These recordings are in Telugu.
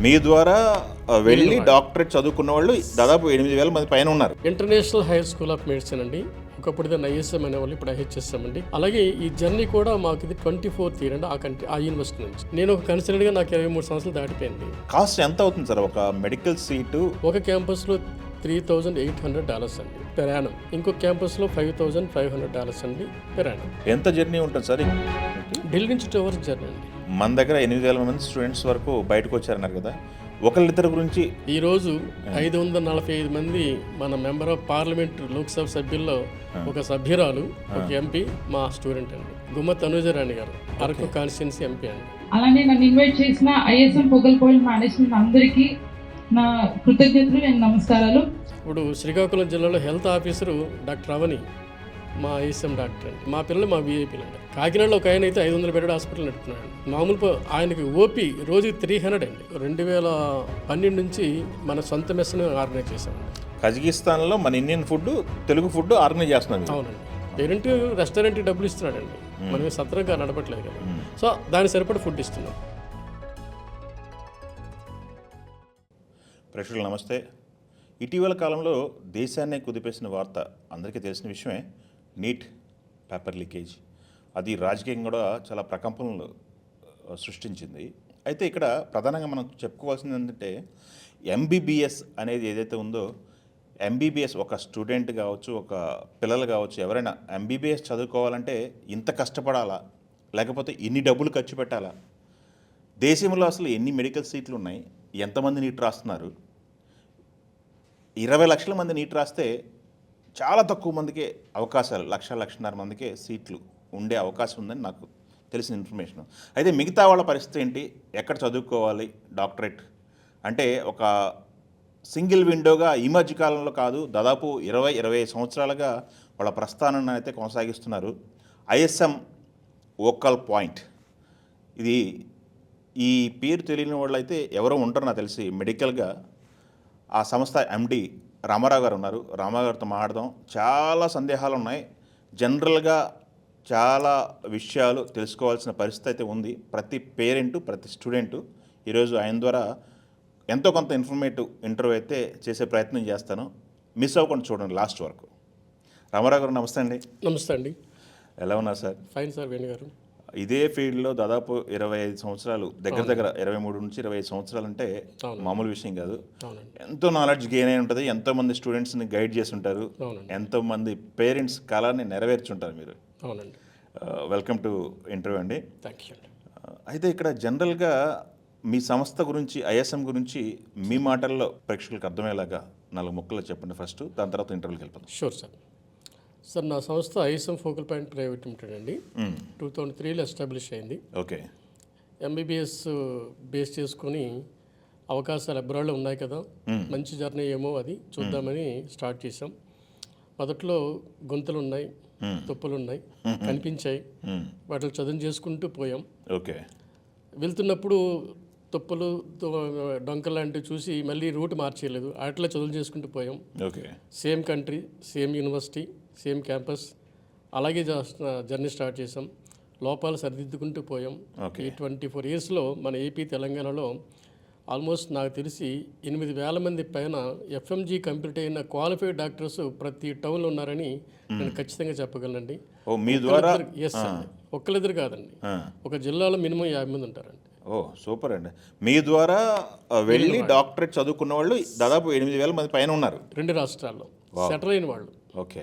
మీ ద్వారా వెళ్ళి డాక్టరేట్ చదువుకున్న వాళ్ళు దాదాపు 8,000 మంది పైన ఉన్నారు. International hire school of medicine అండి. ఒకప్పుడు దాన్ని ఐఎస్ఎం అనేవాళ్ళు, ఇప్పుడు ఐహెచ్ఎస్ఎం అండి. అలాగే ఈ జర్నీ కూడా మాకు ఇది 24th ఇయర్ అండి ఆ యూనివర్సిటీ నుంచి. నేను ఒక కన్సిడర్గా నాకు 23 సంవత్సరాలు దాటిపోయింది. కాస్ట్ ఎంత అవుతుంది సార్ ఒక మెడికల్ సీటు? ఒక క్యాంపస్లో $3,800 అండి పెర్ యానం. ఇంకో క్యాంపస్లో $5,500 అండి పెర్ యానం. ఎంత జర్నీ ఉంటుంది సార్? ఢిల్లీ నుంచి 2 hours జర్నీ అండి. మన దగ్గర 8,000 మంది స్టూడెంట్స్ వరకు బయటకు వచ్చారన్నారు కదా, ఒకళ్ళిద్దరి గురించి ఈరోజు 545 మంది మన మెంబర్ ఆఫ్ పార్లమెంట్ లోక్సభ సభ్యుల్లో ఒక సభ్యురాలు, ఒక ఎంపీ మా స్టూడెంట్ అండి, గుమ్మ తనుజరాణి గారు, అరకు కాన్స్టిట్యున్సీ ఎంపీ అండి. అలానే నన్ను ఇన్వైట్ చేసిన ఐఎస్ఎం పొగల్పోయిల్ మేనేజ్మెంట్ అందరికీ నా కృతజ్ఞతలు అండ్ నమస్కారాలు. ఇప్పుడు శ్రీకాకుళం జిల్లాలో హెల్త్ ఆఫీసరు డాక్టర్ అవని మా ఐఎస్ఎం డాక్టర్ అండి. మా పిల్లలు మా వీఐపీలు అండి. కాకినాడలో ఒక ఆయన అయితే 500 బెడ్ హాస్పిటల్ నడుపుతున్నాడు. మామూలు ఆయనకి ఓపీ రోజుకి 300 అండి. 2012 నుంచి మన సొంత మెస్ను ఆర్గనైజ్ చేశామండి. కజకిస్తాన్లో మన Indian food, Telugu food organise చేస్తున్నాం. అవునండి. పేరెంట్ రెస్టారెంట్కి డబ్బులు ఇస్తున్నాడండి, మనం సత్రంగా నడపట్లేదు కదా. సో దాని సరిపడి ఫుడ్ ఇస్తున్నాం. ప్రేక్షకులు నమస్తే. ఇటీవల కాలంలో దేశాన్నే కుదిపేసిన వార్త అందరికీ తెలిసిన విషయమే, నీట్ పేపర్ లీకేజ్. అది రాజకీయంగా కూడా చాలా ప్రకంపనలు సృష్టించింది. అయితే ఇక్కడ ప్రధానంగా మనం చెప్పుకోవాల్సింది ఏంటంటే, ఎంబీబీఎస్ అనేది ఏదైతే ఉందో, ఎంబీబీఎస్ ఒక స్టూడెంట్ కావచ్చు, ఒక పిల్లలు కావచ్చు, ఎవరైనా ఎంబీబీఎస్ చదువుకోవాలంటే ఇంత కష్టపడాలా, లేకపోతే ఇన్ని డబ్బులు ఖర్చు పెట్టాలా? దేశంలో అసలు ఎన్ని మెడికల్ సీట్లు ఉన్నాయి, ఎంతమంది నీట్ రాస్తున్నారు? 20 లక్షల మంది నీట్ రాస్తే చాలా తక్కువ మందికే అవకాశాలు, 1,00,000-1,50,000 మందికే సీట్లు ఉండే అవకాశం ఉందని నాకు తెలిసిన ఇన్ఫర్మేషన్. అయితే మిగతా వాళ్ళ పరిస్థితి ఏంటి? ఎక్కడ చదువుకోవాలి డాక్టరేట్ అంటే? ఒక సింగిల్ విండోగా ఈ మధ్య కాలంలో కాదు, దాదాపు 20-25 సంవత్సరాలుగా వాళ్ళ ప్రస్థానాన్ని అయితే కొనసాగిస్తున్నారు. ఐఎస్ఎం వోకల్ పాయింట్, ఇది ఈ పేరు తెలియని వాళ్ళు అయితే ఎవరో ఉంటారు నాకు తెలిసి. మెడికల్గా ఆ సంస్థ ఎండి రామారావు గారు ఉన్నారు. రామారావు గారితో మాట్లాడదాం. చాలా సందేహాలు ఉన్నాయి, జనరల్గా చాలా విషయాలు తెలుసుకోవాల్సిన పరిస్థితి అయితే ఉంది. ప్రతి పేరెంటు, ప్రతి స్టూడెంటు ఈరోజు ఆయన ద్వారా ఎంతో కొంత ఇన్ఫర్మేటివ్ ఇంటర్వ్యూ అయితే చేసే ప్రయత్నం చేస్తాను. మిస్ అవ్వకుండా చూడండి లాస్ట్ వరకు. రామారావు గారు నమస్తే అండి. నమస్తే అండి. ఎలా ఉన్నారు సార్? Fine sir. వేణు గారు ఇదే ఫీల్డ్లో దాదాపు 25 సంవత్సరాలు, దగ్గర 23 నుంచి 25 సంవత్సరాలు అంటే మామూలు విషయం కాదు. ఎంతో నాలెడ్జ్ గెయిన్ అయి ఉంటుంది, ఎంతోమంది స్టూడెంట్స్ని గైడ్ చేసి ఉంటారు, ఎంతోమంది పేరెంట్స్ కళని నెరవేర్చుంటారు మీరు. అవునండి. వెల్కమ్ టు ఇంటర్వ్యూ అండి. థ్యాంక్ యూ అండి. అయితే ఇక్కడ జనరల్గా మీ సంస్థ గురించి, ఐఎస్ఎం గురించి మీ మాటల్లో ప్రేక్షకులకు అర్థమయ్యేలాగా 4 ముక్కలు చెప్పండి ఫస్ట్, దాని తర్వాత ఇంటర్వ్యూకి వెళ్ళిపోతాం. Sure sir. సార్, నా సంస్థ ISM focal point private limited అండి. 2003లో ఎస్టాబ్లిష్ అయింది. ఓకే. ఎంబీబీఎస్ బేస్ చేసుకొని అవకాశాలు అబ్రాడ్లో ఉన్నాయి కదా, మంచి జర్నీ ఏమో అది చూద్దామని స్టార్ట్ చేసాం. మొదట్లో గొంతులు ఉన్నాయి, తుప్పులు ఉన్నాయి, కనిపించాయి. వాటిని చదువు చేసుకుంటూ పోయాం. ఓకే. వెళ్తున్నప్పుడు తుప్పలు, డొంకలు లాంటివి చూసి మళ్ళీ రూట్ మార్చేయలేదు, వాటిలో చదువులు చేసుకుంటూ పోయాం. Okay. Same country, same university, same campus, అలాగే జర్నీ స్టార్ట్ చేసాం. లోపాలు సరిదిద్దుకుంటూ పోయాం. ఈ 24 ఇయర్స్లో మన ఏపీ, తెలంగాణలో ఆల్మోస్ట్ నాకు తెలిసి 8,000 మంది పైన ఎఫ్ఎంజీ కంప్లీట్ అయిన క్వాలిఫైడ్ డాక్టర్స్ ప్రతి టౌన్లో ఉన్నారని నేను ఖచ్చితంగా చెప్పగలనండి. మీ ద్వారా? ఎస్ అండి. ఒక్కరిద్దరు కాదండి, ఒక జిల్లాలో మినిమం 50 మంది ఉంటారండి. ఓ సూపర్ అండి. మీ ద్వారా వెళ్ళి డాక్టరేట్ చదువుకున్న వాళ్ళు దాదాపు 8,000 మంది పైన ఉన్నారు 2 రాష్ట్రాల్లో సెటిల్ అయిన వాళ్ళు. ఓకే,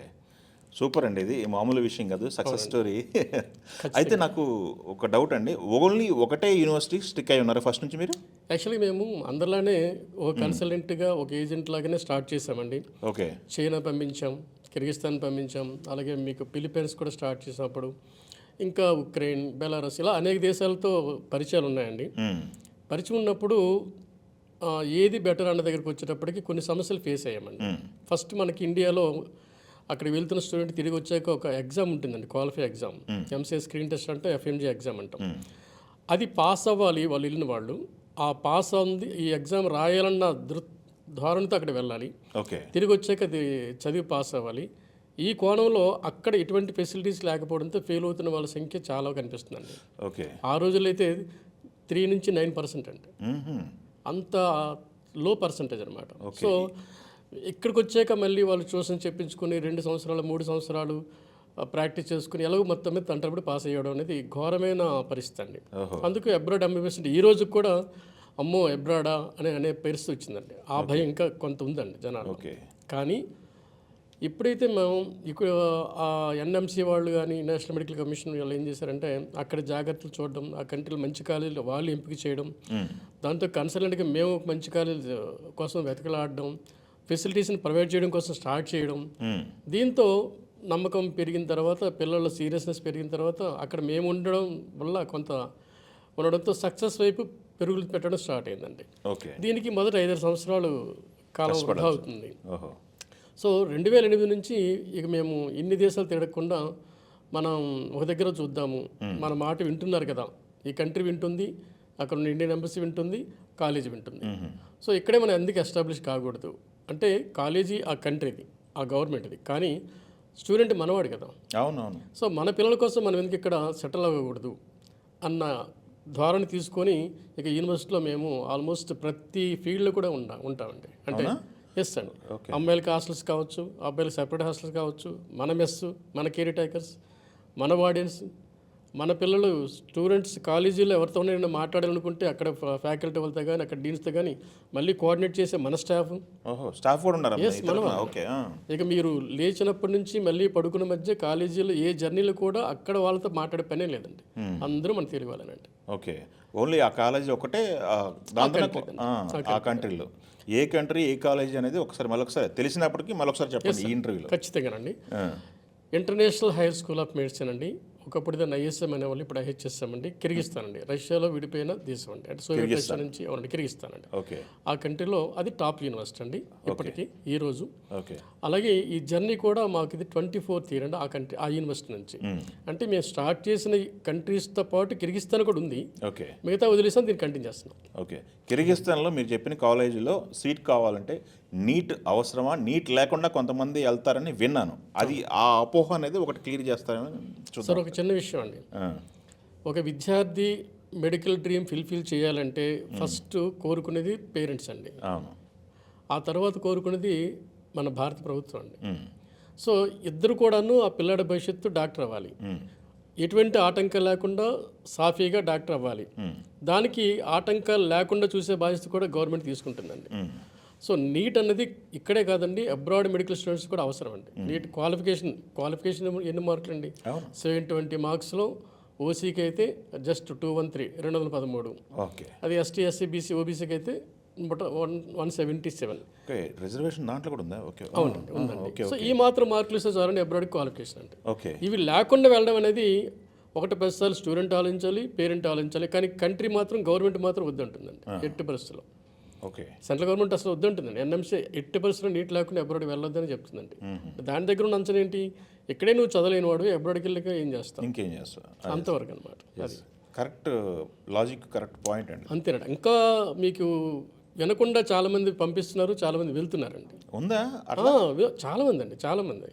సూపర్ అండి. ఇది మామూలు విషయం కాదు, సక్సెస్ స్టోరీ. అయితే నాకు ఒక డౌట్ అండి, ఓన్లీ ఒకటే యూనివర్సిటీ స్టిక్ అయి ఉన్నారు ఫస్ట్ నుంచి మీరు? యాక్చువల్లీ మేము అందరిలానే ఒక కన్సల్టెంట్గా, ఒక ఏజెంట్ లాగానే స్టార్ట్ చేసామండి. ఓకే. చైనా పంపించాం, కిర్గిస్తాన్ పంపించాం, అలాగే మీకు ఫిలిప్పీన్స్ కూడా స్టార్ట్ చేసినప్పుడు, ఇంకా ఉక్రెయిన్, బెలారస్, ఇలా అనేక దేశాలతో పరిచయాలు ఉన్నాయండి. పరిచయం ఉన్నప్పుడు ఏది బెటర్ అన్న దగ్గరికి వచ్చేటప్పటికి కొన్ని సమస్యలు ఫేస్ అయ్యామండి. ఫస్ట్ మనకి ఇండియాలో అక్కడ వెళ్తున్న స్టూడెంట్ తిరిగి వచ్చాక ఒక ఎగ్జామ్ ఉంటుందండి, qualify exam, MCA screen test అంటే ఎఫ్ఎంజీ ఎగ్జామ్ అంటాం. అది పాస్ అవ్వాలి వాళ్ళు వెళ్ళిన వాళ్ళు. ఆ పాస్ ఉంది, ఈ ఎగ్జామ్ రాయాలన్న ధోరణితో అక్కడ వెళ్ళాలి. ఓకే. తిరిగి వచ్చాక అది చదివి పాస్ అవ్వాలి. ఈ కోణంలో అక్కడ ఎటువంటి ఫెసిలిటీస్ లేకపోవడంతో ఫెయిల్ అవుతున్న వాళ్ళ సంఖ్య చాలా కనిపిస్తుందండి. ఓకే. ఆ రోజుల్లో అయితే 3 నుంచి 9% అండి. అంత లో పర్సంటేజ్ అనమాట. సో ఇక్కడికి వచ్చాక మళ్ళీ వాళ్ళు ట్యూషన్ చెప్పించుకుని 2 సంవత్సరాలు 3 సంవత్సరాలు ప్రాక్టీస్ చేసుకుని ఎలాగో మొత్తం మీద తంటపడి పాస్ అయ్యడం అనేది ఘోరమైన పరిస్థితి అండి. అందుకు అబ్రాడ్ ఎంబీబీఎస్ ఈ రోజు కూడా అమ్మో అబ్రాడా అనే పరిస్థితి వచ్చిందండి. ఆ భయం ఇంకా కొంత ఉందండి జనాలు. కానీ ఇప్పుడైతే మేము ఇక్కడ ఎన్ఎంసీ వాళ్ళు కానీ నేషనల్ మెడికల్ కమిషన్ వాళ్ళు ఏం చేశారంటే అక్కడ జాగ్రత్తలు చూడడం, ఆ కంట్రీలో మంచి కాలేజీలు వాళ్ళు ఎంపిక చేయడం, దాంతో కన్సల్టెంట్గా మేము మంచి కాలేజీ కోసం వెతకలాడడం, ఫెసిలిటీస్ని ప్రొవైడ్ చేయడం కోసం స్టార్ట్ చేయడం. దీంతో నమ్మకం పెరిగిన తర్వాత, పిల్లల సీరియస్నెస్ పెరిగిన తర్వాత అక్కడ మేము ఉండడం వల్ల కొంత ఉండడంతో సక్సెస్ వైపు పెరుగులు పెట్టడం స్టార్ట్ అయిందండి. దీనికి మొదట 5 సంవత్సరాలు కాలం వృధా అవుతుంది. సో 2008 నుంచి ఇక మేము ఇన్ని దేశాలు తిరగకుండా మనం ఒక దగ్గర చూద్దాము, మన మాట వింటున్నారు కదా, ఈ కంట్రీ వింటుంది, అక్కడ ఉన్న ఇండియన్ ఎంబసీ వింటుంది, కాలేజీ వింటుంది. సో ఇక్కడే మనం ఎందుకు ఎస్టాబ్లిష్ కాకూడదు అంటే కాలేజీ ఆ కంట్రీది, ఆ గవర్నమెంట్ది, కానీ స్టూడెంట్ మనవాడు కదా. అవునవును. సో మన పిల్లల కోసం మనం ఎందుకు ఇక్కడ సెటిల్ అవ్వకూడదు అన్న ధోరణి తీసుకొని ఇక యూనివర్సిటీలో మేము ఆల్మోస్ట్ ప్రతి ఫీల్డ్లో కూడా ఉంటామండి. అంటే ఎస్ అండి, అమ్మాయిలకి హాస్టల్స్ కావచ్చు, అబ్బాయిలకి సెపరేట్ హాస్టల్స్ కావచ్చు, మన మెస్, మన కేర్ టేకర్స్, మన వార్డెన్స్, మన పిల్లలు స్టూడెంట్స్ కాలేజీలో ఎవరితోనైనా మాట్లాడాలనుకుంటే అక్కడ ఫ్యాకల్టీ వాళ్ళతో కానీ అక్కడ డీన్స్తో కానీ మళ్ళీ కోఆర్డినేట్ చేసే మన స్టాఫ్ కూడా ఉన్నారు. ఇక మీరు లేచినప్పటి నుంచి మళ్ళీ పడుకున్న మధ్య కాలేజీలో ఏ జర్నీలో కూడా అక్కడ వాళ్ళతో మాట్లాడే పనే లేదండి. అందరూ మన తెలుగు వాళ్ళనండి. ఓకే, ఓన్లీ ఆ కాలేజీ ఒకటే ఆ కంట్రీలో. ఏ కంట్రీ ఏ కాలేజీ అనేది మళ్ళొకసారి తెలిసినప్పటికీ మళ్ళొకసారి చెప్పండి ఈ ఇంటర్వ్యూలో. ఖచ్చితంగానండి. International hire school of medicine అండి. ఒకప్పుడు దాన్ని ఐఎస్ఎం అనేవాళ్ళు, ఇప్పుడు ఐహెచ్ఎస్ఎం అండి. కిర్గిస్తాన్ అండి, రష్యాలో విడిపోయిన దేశం అండి. అంటే సోవియట్ రష్యా నుంచి అవునండి కిర్గిస్తాన్ అండి. ఆ కంట్రీలో అది టాప్ యూనివర్సిటీ అండి ఇప్పటికీ ఈ రోజు. అలాగే ఈ జర్నీ కూడా మాకు ఇది 24th ఇయర్ అండి ఆ కంట్రీ, ఆ యూనివర్సిటీ నుంచి. అంటే మేము స్టార్ట్ చేసిన కంట్రీస్తో పాటు కిర్గిస్తాన్ కూడా ఉంది, మిగతా వదిలేసాం, దీన్ని కంటిన్యూ చేస్తున్నాం. ఓకే, కిర్గిస్తాన్లో మీరు చెప్పిన కాలేజీలో సీట్ కావాలంటే నీట్ అవసరమా? నీట్ లేకుండా కొంతమంది వెళ్తారని విన్నాను. అది ఆ అపోహ అనేది ఒకటి క్లియర్ చేస్తారని సార్. ఒక చిన్న విషయం అండి, ఒక విద్యార్థి మెడికల్ డ్రీమ్ ఫుల్ఫిల్ చేయాలంటే ఫస్ట్ కోరుకునేది పేరెంట్స్ అండి, ఆ తర్వాత కోరుకునేది మన భారత ప్రభుత్వం అండి. సో ఇద్దరు కూడాను ఆ పిల్లాడి భవిష్యత్తు డాక్టర్ అవ్వాలి, ఎటువంటి ఆటంకాలు లేకుండా సాఫీగా డాక్టర్ అవ్వాలి. దానికి ఆటంకాలు లేకుండా చూసే బాధ్యత కూడా గవర్నమెంట్ తీసుకుంటుందండి. సో నీట్ అన్నది ఇక్కడే కాదండి, అబ్రాడ్ మెడికల్ స్టూడెంట్స్ కూడా అవసరం అండి. నీట్ క్వాలిఫికేషన్ ఎన్ని మార్కులు అండి? 720 మార్క్స్లో ఓసీకి అయితే జస్ట్ 213. అది ఎస్టీ ఎస్సీ బీసీ ఓబీసీకి అయితే 177. రిజర్వేషన్ దాంట్లో కూడా ఉందా? అవునండి, ఉందండి. సో ఈ మాత్రం మార్కులు ఇస్తే చాలండి అబ్రాడ్ క్వాలిఫికేషన్ అంటే. ఇవి లేకుండా వెళ్ళడం అనేది ఒకటి పరిస్థితులు స్టూడెంట్ ఆలోచించాలి, పేరెంట్ ఆలోచించాలి, కానీ కంట్రీ మాత్రం గవర్నమెంట్ మాత్రం వద్దంటుందండి ఎట్టి పరిస్థితుల్లో. సెంట్రల్ గవర్నమెంట్ అసలు వద్దంటుందండి. ఎన్ఎంసీ ఎట్టి పరిస్థితుల్లో నీట్ లేకుండా అబ్రాడ్ వెళ్ళొద్దని చెప్తుందండి. దాని దగ్గర ఉన్న అంచనా ఏంటి? ఇక్కడే నువ్వు చదవలేని వాడు అబ్రాడ్కి వెళ్ళాక ఏం చేస్తావు, ఇంకేం చేస్తావు, అంతవరకు అనమాట. అది కరెక్ట్ లాజిక్, కరెక్ట్ పాయింట్ అండి. అంతేనండి. ఇంకా మీకు వినకుండా చాలామంది పంపిస్తున్నారు, చాలామంది వెళ్తున్నారండి. ఉందా చాలామంది అండి, చాలామంది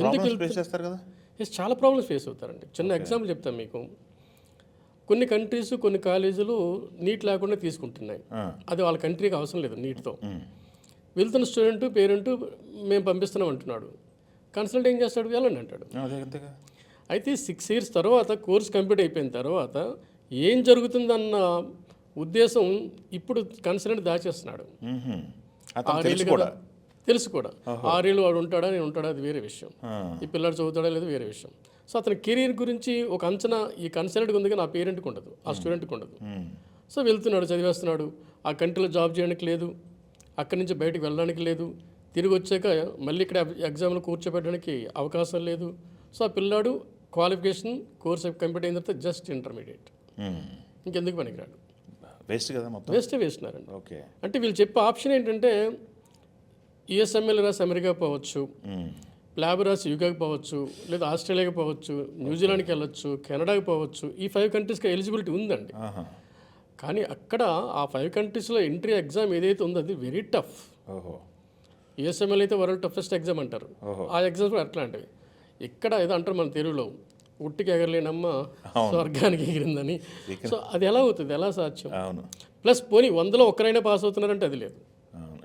ఎందుకు ఫేస్ చేస్తారు కదా? చాలా ప్రాబ్లమ్స్ ఫేస్ అవుతారండి. చిన్న ఎగ్జాంపుల్ చెప్తాను మీకు. కొన్ని కంట్రీస్, కొన్ని కాలేజీలు నీట్ లేకుండా తీసుకుంటున్నాయి. అది వాళ్ళ కంట్రీకి అవసరం లేదు నీట్తో. వెళ్తున్న స్టూడెంట్ పేరెంట్ మేము పంపిస్తున్నాం అంటున్నాడు, కన్సల్ట్ ఏం చేస్తాడు? వెళ్ళండి అంటాడు. అయితే 6 years తర్వాత కోర్స్ కంప్లీట్ అయిపోయిన తర్వాత ఏం జరుగుతుందన్న ఉద్దేశం ఇప్పుడు కన్సల్టెంట్ దాచేస్తున్నాడు. తెలుసు కూడా 6 ఏళ్ళు వాడు ఉంటాడా, నేను ఉంటాడా, అది వేరే విషయం. ఈ పిల్లాడు చదువుతాడా లేదు వేరే విషయం. సో అతని కెరీర్ గురించి ఒక అంచనా ఈ కన్సల్టెంట్కి ఉంది, కానీ ఆ పేరెంట్కి ఉండదు, ఆ స్టూడెంట్కి ఉండదు. సో వెళ్తున్నాడు, చదివేస్తున్నాడు, ఆ కంట్రీలో జాబ్ చేయడానికి లేదు, అక్కడి నుంచి బయటకు వెళ్ళడానికి లేదు, తిరిగి వచ్చాక మళ్ళీ ఇక్కడ ఎగ్జామ్లో కూర్చోబెట్టడానికి అవకాశం లేదు. సో ఆ పిల్లాడు క్వాలిఫికేషన్ కోర్స్ కంప్లీట్ అయిన తర్వాత జస్ట్ ఇంటర్మీడియట్, ఇంకెందుకు పనికిరాడు, వేస్ట్ కదా, వేస్తున్నారండి. అంటే వీళ్ళు చెప్పే ఆప్షన్ ఏంటంటే యుఎస్ఎంఎల్ రాసి అమెరికా పోవచ్చు, ప్లాబ్ రాసి యూకేకి పోవచ్చు, లేదా ఆస్ట్రేలియాకి పోవచ్చు, న్యూజిలాండ్కి వెళ్ళొచ్చు, కెనడాకి పోవచ్చు. ఈ 5 కంట్రీస్కి ఎలిజిబిలిటీ ఉందండి. కానీ అక్కడ ఆ 5 కంట్రీస్లో ఎంట్రీ ఎగ్జామ్ ఏదైతే ఉందో అది వెరీ టఫ్. యుఎస్ఎంఎల్ అయితే వరల్డ్ టఫెస్ట్ ఎగ్జామ్ అంటారు. ఆ ఎగ్జామ్స్ కూడా అట్లాంటివి. ఇక్కడ ఏదో అంటారు మన తెలుగులో, ఉట్టికి ఎగరలేనమ్మ స్వర్గానికి ఎగిరిందని. సో అది ఎలా అవుతుంది, ఎలా సాధ్యం? ప్లస్ పోనీ 100లో ఒక్కరైనా పాస్ అవుతున్నారంటే అది లేదు.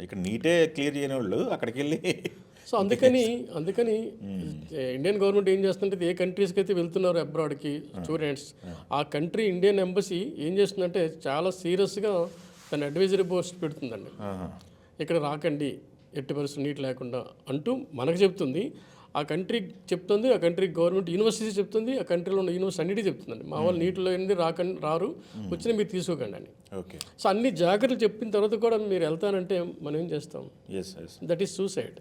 ఇక్కడ నీటే క్లియర్ చేయని వాళ్ళు అక్కడికి వెళ్ళి సో అందుకని ఇండియన్ గవర్నమెంట్ ఏం చేస్తుంటే ఏ కంట్రీస్కి అయితే వెళ్తున్నారు అబ్రాడ్కి స్టూడెంట్స్, ఆ కంట్రీ ఇండియన్ ఎంబసీ ఏం చేస్తుందంటే చాలా సీరియస్గా తన అడ్వైజరీ పోస్ట్ పెడుతుందండి. ఇక్కడ రాకండి ఎట్టి పరిస్థితి నీట్ లేకుండా అంటూ మనకు చెప్తుంది. ఆ కంట్రీ చెప్తుంది, ఆ కంట్రీ గవర్నమెంట్ యూనివర్సిటీ చెప్తుంది, ఆ కంట్రీలో ఉన్న యూనివర్సిటీ అన్నిటి చెప్తుందండి. మా వాళ్ళు నీటిలో ఏంది రారు, వచ్చినా మీరు తీసుకోకండి అని. ఓకే. సో అన్ని జాగ్రత్తలు చెప్పిన తర్వాత కూడా మీరు వెళ్తానంటే మనం ఏం చేస్తాం? That is suicide.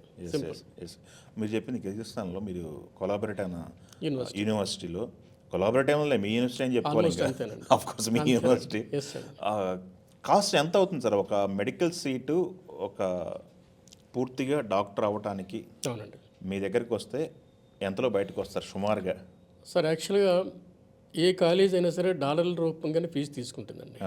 మీరు చెప్పింది కిర్గిస్తాన్లో మీరు కొలాబరేట్ అయిన యూనివర్సిటీ. యూనివర్సిటీలో కొలాబరేట్ అయిన మీ యూనివర్సిటీ అని చెప్పుకోవాలి. అంతేనండి. ఆఫ్ కోర్స్ మీ యూనివర్సిటీ. Yes sir. కాస్ట్ ఎంత అవుతుంది సార్ ఒక మెడికల్ సీటు, ఒక పూర్తిగా డాక్టర్ అవ్వటానికి అవునండి. మీ దగ్గరికి వస్తే ఎంతలో బయటకు వస్తారు సుమారుగా? సార్ యాక్చువల్గా ఏ కాలేజ్ అయినా సరే డాలర్ల రూపంగానే ఫీజు తీసుకుంటుందండి.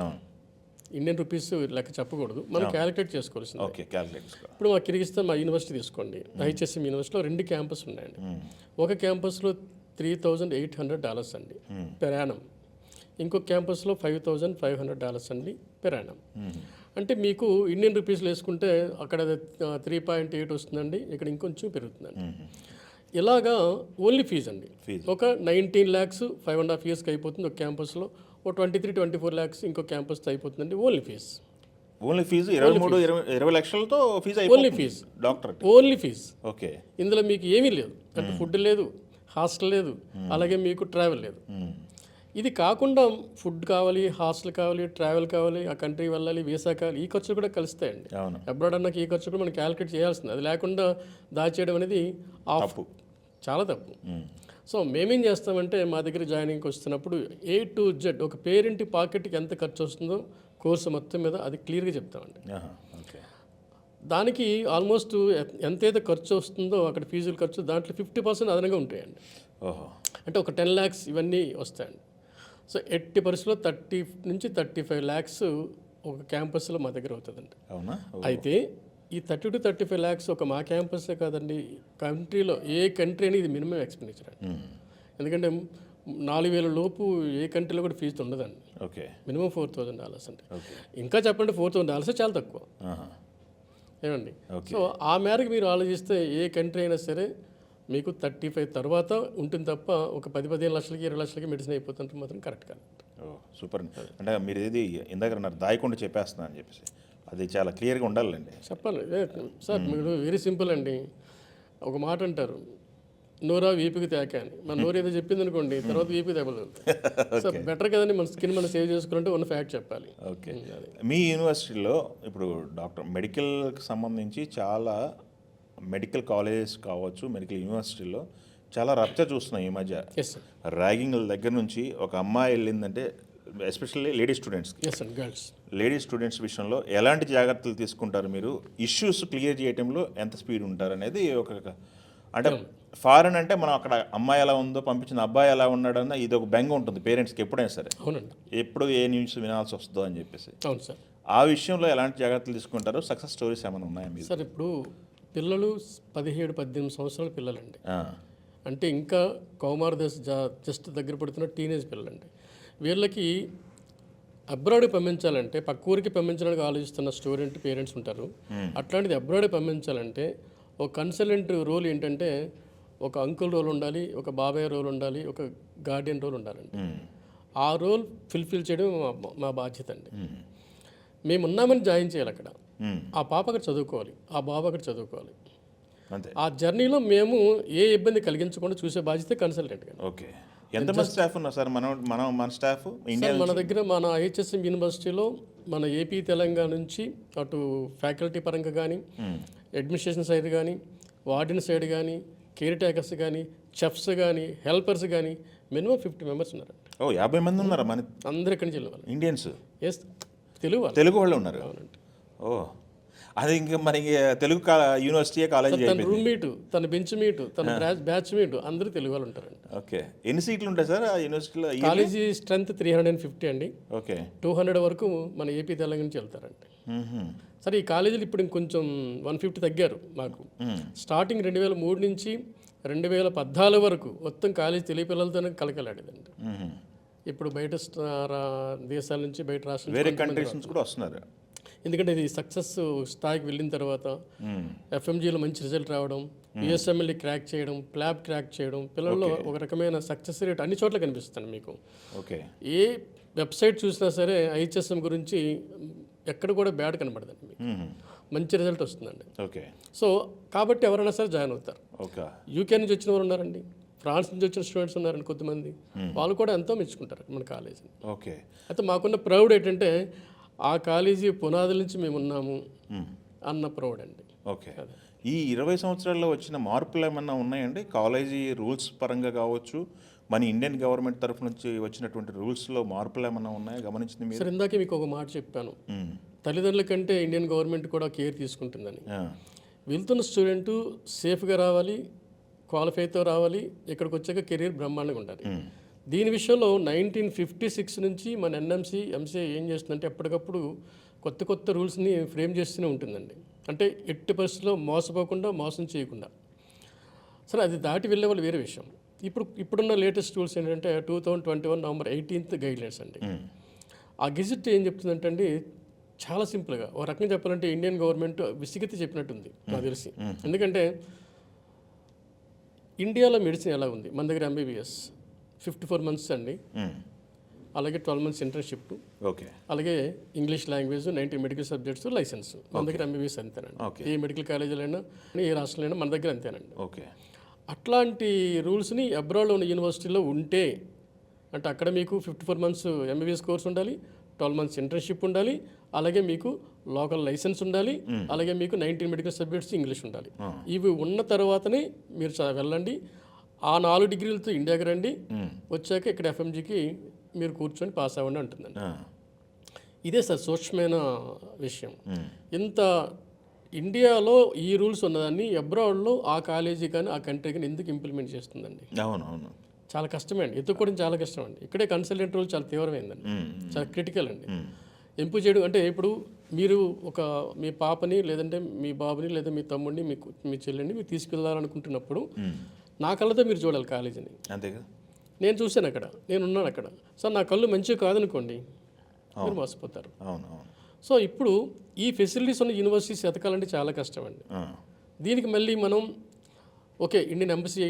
ఇండియన్ రూపీస్ లెక్క చెప్పకూడదు, మనం క్యాలిక్యులేట్ చేసుకోవాల్సింది. Okay, calculate. ఇప్పుడు మా కిర్గిస్తాన్ మా యూనివర్సిటీ తీసుకోండి, HSM యూనివర్సిటీలో 2 క్యాంపస్ ఉన్నాయండి. ఒక క్యాంపస్లో $3,800 అండి పెర్ యానం, ఇంకో క్యాంపస్లో $5,500 అండి పెర్ యానం. అంటే మీకు ఇండియన్ రూపీస్లో వేసుకుంటే అక్కడ 3.8 వస్తుందండి, ఇక్కడ ఇంకొంచెం పెరుగుతుందండి. ఇలాగా ఓన్లీ ఫీజు అండి. ఒక 19 lakhs 5.5 yearsకి అయిపోతుంది ఒక క్యాంపస్లో, ఒక 23-24 lakhs ఇంకో క్యాంపస్తో అయిపోతుందండి ఓన్లీ ఫీజు. ఓన్లీ ఫీజు 23-20 లక్షలతో fee only fee doctor only fee. Okay. ఇందులో మీకు ఏమీ లేదు, అంటే ఫుడ్ లేదు, హాస్టల్ లేదు, అలాగే మీకు ట్రావెల్ లేదు. ఇది కాకుండా ఫుడ్ కావాలి, హాస్టల్ కావాలి, ట్రావెల్ కావాలి, ఆ కంట్రీ వెళ్ళాలి, వీసా కావాలి, ఈ ఖర్చులు కూడా కలుస్తాయండి. అబ్రాడ్ అన్నాక ఈ ఖర్చు కూడా మనం క్యాలిక్యులేట్ చేయాల్సింది. అది లేకుండా దాచేయడం అనేది చాలా తప్పు. సో మేమేం చేస్తామంటే మా దగ్గర జాయినింగ్కి వస్తున్నప్పుడు A to Z ఒక పేరెంట్ పాకెట్కి ఎంత ఖర్చు వస్తుందో కోర్సు మొత్తం మీద అది క్లియర్గా చెప్తామండి. దానికి ఆల్మోస్ట్ ఎంతైతే ఖర్చు వస్తుందో అక్కడ ఫీజుల ఖర్చు దాంట్లో 50% అదనంగా ఉంటాయండి. అంటే ఒక 10 lakhs ఇవన్నీ వస్తాయండి. సో ఎట్టి పరిస్థితుల్లో 30 నుంచి 35 lakhs ఒక క్యాంపస్లో మా దగ్గర అవుతుందండి. అయితే ఈ 30 to 35 lakhs ఒక మా క్యాంపస్సే కాదండి, కంట్రీలో ఏ కంట్రీ అనేది ఇది మినిమం ఎక్స్పెండిచర్ అండి. ఎందుకంటే 4,000 లోపు ఏ కంట్రీలో కూడా ఫీజు ఉండదండి. ఓకే. మినిమం $4,000 అంటే ఇంకా చెప్పంటే $4,000 చాలా తక్కువ ఏమండి. సో ఆ మేరకు మీరు ఆలోచిస్తే ఏ కంట్రీ అయినా సరే మీకు 35 తర్వాత ఉంటుంది తప్ప ఒక 10-15 లక్షలకి 20 లక్షలకి మెడిసిన్ అయిపోతుంటే మాత్రం కరెక్ట్ కాదు. సూపర్. అంటే మీరు ఏది ఇందాక దాయకుండా చెప్పేస్తున్నా అని చెప్పేసి అది చాలా క్లియర్గా ఉండాలండి. చెప్పాలి సార్. మీరు వెరీ సింపుల్ అండి. ఒక మాట అంటారు, నోరా వీపుకి తేక అని. మన నోరు ఏదో చెప్పింది అనుకోండి, తర్వాత వీపు దెబ్బలుగుతాయి. సో బెటర్ కదండి, మన స్కిన్ మనం సేవ్ చేసుకుంటే ఉన్న ఫ్యాక్ట్ చెప్పాలి. ఓకే. మీ యూనివర్సిటీలో ఇప్పుడు మెడికల్కి సంబంధించి చాలా మెడికల్ కాలేజెస్ కావచ్చు, మెడికల్ యూనివర్సిటీలో చాలా రప్చర్ చూస్తున్నాం ఈ మధ్య. ర్యాగింగ్ల దగ్గర నుంచి ఒక అమ్మాయి వెళ్ళిందంటే ఎస్పెషల్లీ లేడీ స్టూడెంట్స్ విషయంలో ఎలాంటి జాగ్రత్తలు తీసుకుంటారు మీరు? ఇష్యూస్ క్లియర్ చేయడంలో ఎంత స్పీడ్ ఉంటారు అనేది ఒక అంటే ఫారెన్ అంటే మనం అక్కడ అమ్మాయి ఎలా ఉందో పంపించిన అబ్బాయి ఎలా ఉన్నాడన్న ఇది ఒక బెంగ ఉంటుంది పేరెంట్స్కి ఎప్పుడైనా సరే. అవునండి. ఎప్పుడు ఏ న్యూస్ వినాల్సి వస్తుందో అని చెప్పేసి. అవును సార్. ఆ విషయంలో ఎలాంటి జాగ్రత్తలు తీసుకుంటారు? సక్సెస్ స్టోరీస్ ఏమైనా ఉన్నాయా మీరు? సార్ ఇప్పుడు పిల్లలు 17-18 సంవత్సరాల పిల్లలండి, అంటే ఇంకా కౌమార దశ జస్ట్ దగ్గర పడుతున్న టీనేజ్ పిల్లలండి. వీళ్ళకి అబ్రాడ్కి పంపించాలంటే పక్క ఊరికి పంపించడానికి ఆలోచిస్తున్న స్టూడెంట్ పేరెంట్స్ ఉంటారు. అట్లాంటిది అబ్రాడ్కి పంపించాలంటే ఒక కన్సల్టెంట్ రోల్ ఏంటంటే ఒక అంకుల్ రోల్ ఉండాలి, ఒక బాబాయ్ రోల్ ఉండాలి, ఒక గార్డియన్ రోల్ ఉండాలండి. ఆ రోల్ ఫుల్ఫిల్ చేయడం మా బాధ్యత అండి. మేము ఉన్నామని జాయిన్ చేయాలి అక్కడ. ఆ పాప అక్కడ చదువుకోవాలి, ఆ బాబు అక్కడ చదువుకోవాలి. ఆ జర్నీలో మేము ఏ ఇబ్బంది కలిగించకుండా చూసే బాధ్యత కన్సల్టెంట్ గారు. ఓకే. ఎంతమంది స్టాఫ్ ఉన్నారు సార్? మన స్టాఫ్ మన దగ్గర మన HSM యూనివర్సిటీలో మన ఏపీ తెలంగాణ నుంచి అటు ఫ్యాకల్టీ పరంగా కానీ, అడ్మినిస్ట్రేషన్ సైడ్ కానీ, వార్డెన్ సైడ్ కానీ, కేర్ టేకర్స్ కానీ, చెఫ్స్ కానీ, హెల్పర్స్ కానీ మినిమం 50 members ఉన్నారు. 50 మంది ఉన్నారా? మన అందరు ఎక్కడి నుంచి వెళ్ళిన ఇండియన్స్? ఎస్, తెలుగు వాళ్ళు ఉన్నారు. అవునండి. అది ఇంకా మరి తెలుగు యూనివర్సిటీ కాలేజ్. తన రూమ్ మీట్, తన బెంచ్ మీట్, తన బ్యాచ్ మీట్ అందరూ తెలుగు వాళ్ళు ఉంటారండి. ఓకే. ఎన్ని సీట్లు ఉంటాయి సార్ ఆ యూనివర్సిటీలో? కాలేజీ స్ట్రెంత్ 350 అండి. ఓకే. 200 వరకు మన ఏపీ తెలంగాణ నుంచి వెళ్తారండి. సరే, ఈ కాలేజీలు ఇప్పుడు ఇంకొంచెం 150 తగ్గారు మాకు. స్టార్టింగ్ 2003 నుంచి 2014 వరకు మొత్తం కాలేజీ తెలుగు పిల్లలతోనే కలకలాడేదండి. ఇప్పుడు బయట దేశాల నుంచి బయట రాష్ట్రాల వేరే నుంచి కంట్రీస్ నుంచి కూడా వస్తున్నారు. ఎందుకంటే ఇది సక్సెస్ స్థాయికి వెళ్ళిన తర్వాత ఎఫ్ఎంజీలో మంచి రిజల్ట్ రావడం, యూఎస్ఎంఎల్ఈ క్రాక్ చేయడం, ప్లాబ్ క్రాక్ చేయడం, పిల్లల్లో ఒక రకమైన సక్సెస్ రేట్ అన్ని చోట్ల కనిపిస్తుంది మీకు. ఓకే. ఏ వెబ్సైట్ చూసినా సరే ఐహెచ్ఎస్ఎం గురించి ఎక్కడ కూడా బ్యాడ్ కనబడదండి మీకు, మంచి రిజల్ట్ వస్తుందండి. ఓకే. సో కాబట్టి ఎవరైనా సరే జాయిన్ అవుతారు. ఓకే. యూకే నుంచి వచ్చిన వారు ఉన్నారండి, ఫ్రాన్స్ నుంచి వచ్చిన స్టూడెంట్స్ ఉన్నారండి కొద్దిమంది, వాళ్ళు కూడా ఎంతో మెచ్చుకుంటారు మన కాలేజీని. ఓకే. అయితే మాకున్న ప్రౌడ్ ఏంటంటే ఆ కాలేజీ పునాదుల నుంచి మేము ఉన్నాము అన్న ప్రౌడ్ అండి. ఓకే. ఈ 20 సంవత్సరాల్లో వచ్చిన మార్పులు ఏమన్నా ఉన్నాయండి? కాలేజీ రూల్స్ పరంగా కావచ్చు, మన ఇండియన్ గవర్నమెంట్ తరఫు నుంచి వచ్చినటువంటి రూల్స్లో మార్పులు ఏమన్నా ఉన్నాయా గమనించింది మీరు? సార్ ఇందాకే మీకు ఒక మాట చెప్పాను, తల్లిదండ్రుల కంటే ఇండియన్ గవర్నమెంట్ కూడా కేర్ తీసుకుంటుందని. వెళ్తున్న స్టూడెంట్ సేఫ్గా రావాలి, క్వాలిఫైతో రావాలి, ఇక్కడికి వచ్చాక కెరీర్ బ్రహ్మాండంగా ఉండాలి. దీని విషయంలో 1956 నుంచి మన ఎన్ఎంసీ ఎంసీఏ ఏం చేస్తుందంటే ఎప్పటికప్పుడు కొత్త కొత్త రూల్స్ని ఫ్రేమ్ చేస్తూనే ఉంటుందండి. అంటే ఎట్టి పరిస్థితుల్లో మోసపోకుండా, మోసం చేయకుండా. సరే అది దాటి వెళ్ళే వాళ్ళు వేరే విషయం. ఇప్పుడున్న లేటెస్ట్ రూల్స్ ఏంటంటే 2021 నవంబర్ 18 గైడ్లైన్స్ అండి. ఆ గెజిట్ ఏం చెప్తుందంటే అండి, చాలా సింపుల్గా ఒక రకంగా చెప్పాలంటే ఇండియన్ గవర్నమెంట్ విసిగితే చెప్పినట్టుంది నాకు తెలిసి. ఎందుకంటే ఇండియాలో మెడిసిన్ ఎలా ఉంది, మన దగ్గర ఎంబీబీఎస్ 54 మంత్స్ అండి, అలాగే 12 మంత్స్ ఇంటర్న్షిప్, ఓకే, అలాగే English language, 90 medical subjects, licence. మన దగ్గర ఎంబీబీఎస్ అంతేనండి. ఏ మెడికల్ కాలేజీలైనా ఏ రాష్ట్రంలో మన దగ్గర అంతేనండి. ఓకే. అట్లాంటి రూల్స్ని అబ్రాడ్లో ఉన్న యూనివర్సిటీలో ఉంటే అంటే అక్కడ మీకు 54 మంత్స్ ఎంబీబీఎస్ కోర్స్ ఉండాలి, 12 మంత్స్ ఇంటర్న్షిప్ ఉండాలి, అలాగే మీకు లోకల్ లైసెన్స్ ఉండాలి, అలాగే మీకు 90 మెడికల్ సబ్జెక్ట్స్ ఇంగ్లీష్ ఉండాలి. ఇవి ఉన్న తర్వాతనే మీరు వెళ్ళండి. ఆ 4 డిగ్రీలతో ఇండియాకి రండి, వచ్చాక ఇక్కడ ఎఫ్ఎంజీకి మీరు కూర్చొని పాస్ అవ్వండి అంటుందండి. ఇదే సార్ సూక్ష్మమైన విషయం. ఇంత ఇండియాలో ఈ రూల్స్ ఉన్నదాన్ని అబ్రాడ్లో ఆ కాలేజీ కానీ ఆ కంట్రీ కానీ ఎందుకు ఇంప్లిమెంట్ చేస్తుందండి? అవునవును, చాలా కష్టమే అండి, ఎత్తుకోవడం చాలా కష్టం అండి. ఇక్కడే కన్సల్టెంట్ రూల్ చాలా తీవ్రమైందండి, చాలా క్రిటికల్ అండి. ఎంపిక చేయడం అంటే ఇప్పుడు మీరు మీ పాపని లేదంటే మీ బాబుని లేదా మీ తమ్ముడిని మీ చెల్లిని మీరు తీసుకెళ్ళాలనుకుంటున్నప్పుడు నా కళ్ళతో మీరు చూడాలి కాలేజీని. అంతేగా. నేను చూశాను అక్కడ, నేను ఉన్నాను అక్కడ. సార్ నా కళ్ళు మంచిగా కాదనుకోండి, మీరు మోసపోతారు. అవునవును. సో ఇప్పుడు ఈ ఫెసిలిటీస్ ఉన్న యూనివర్సిటీస్ ఎతకాలంటే చాలా కష్టం అండి. దీనికి మళ్ళీ మనం ఓకే ఇండియన్ ఎంబసీ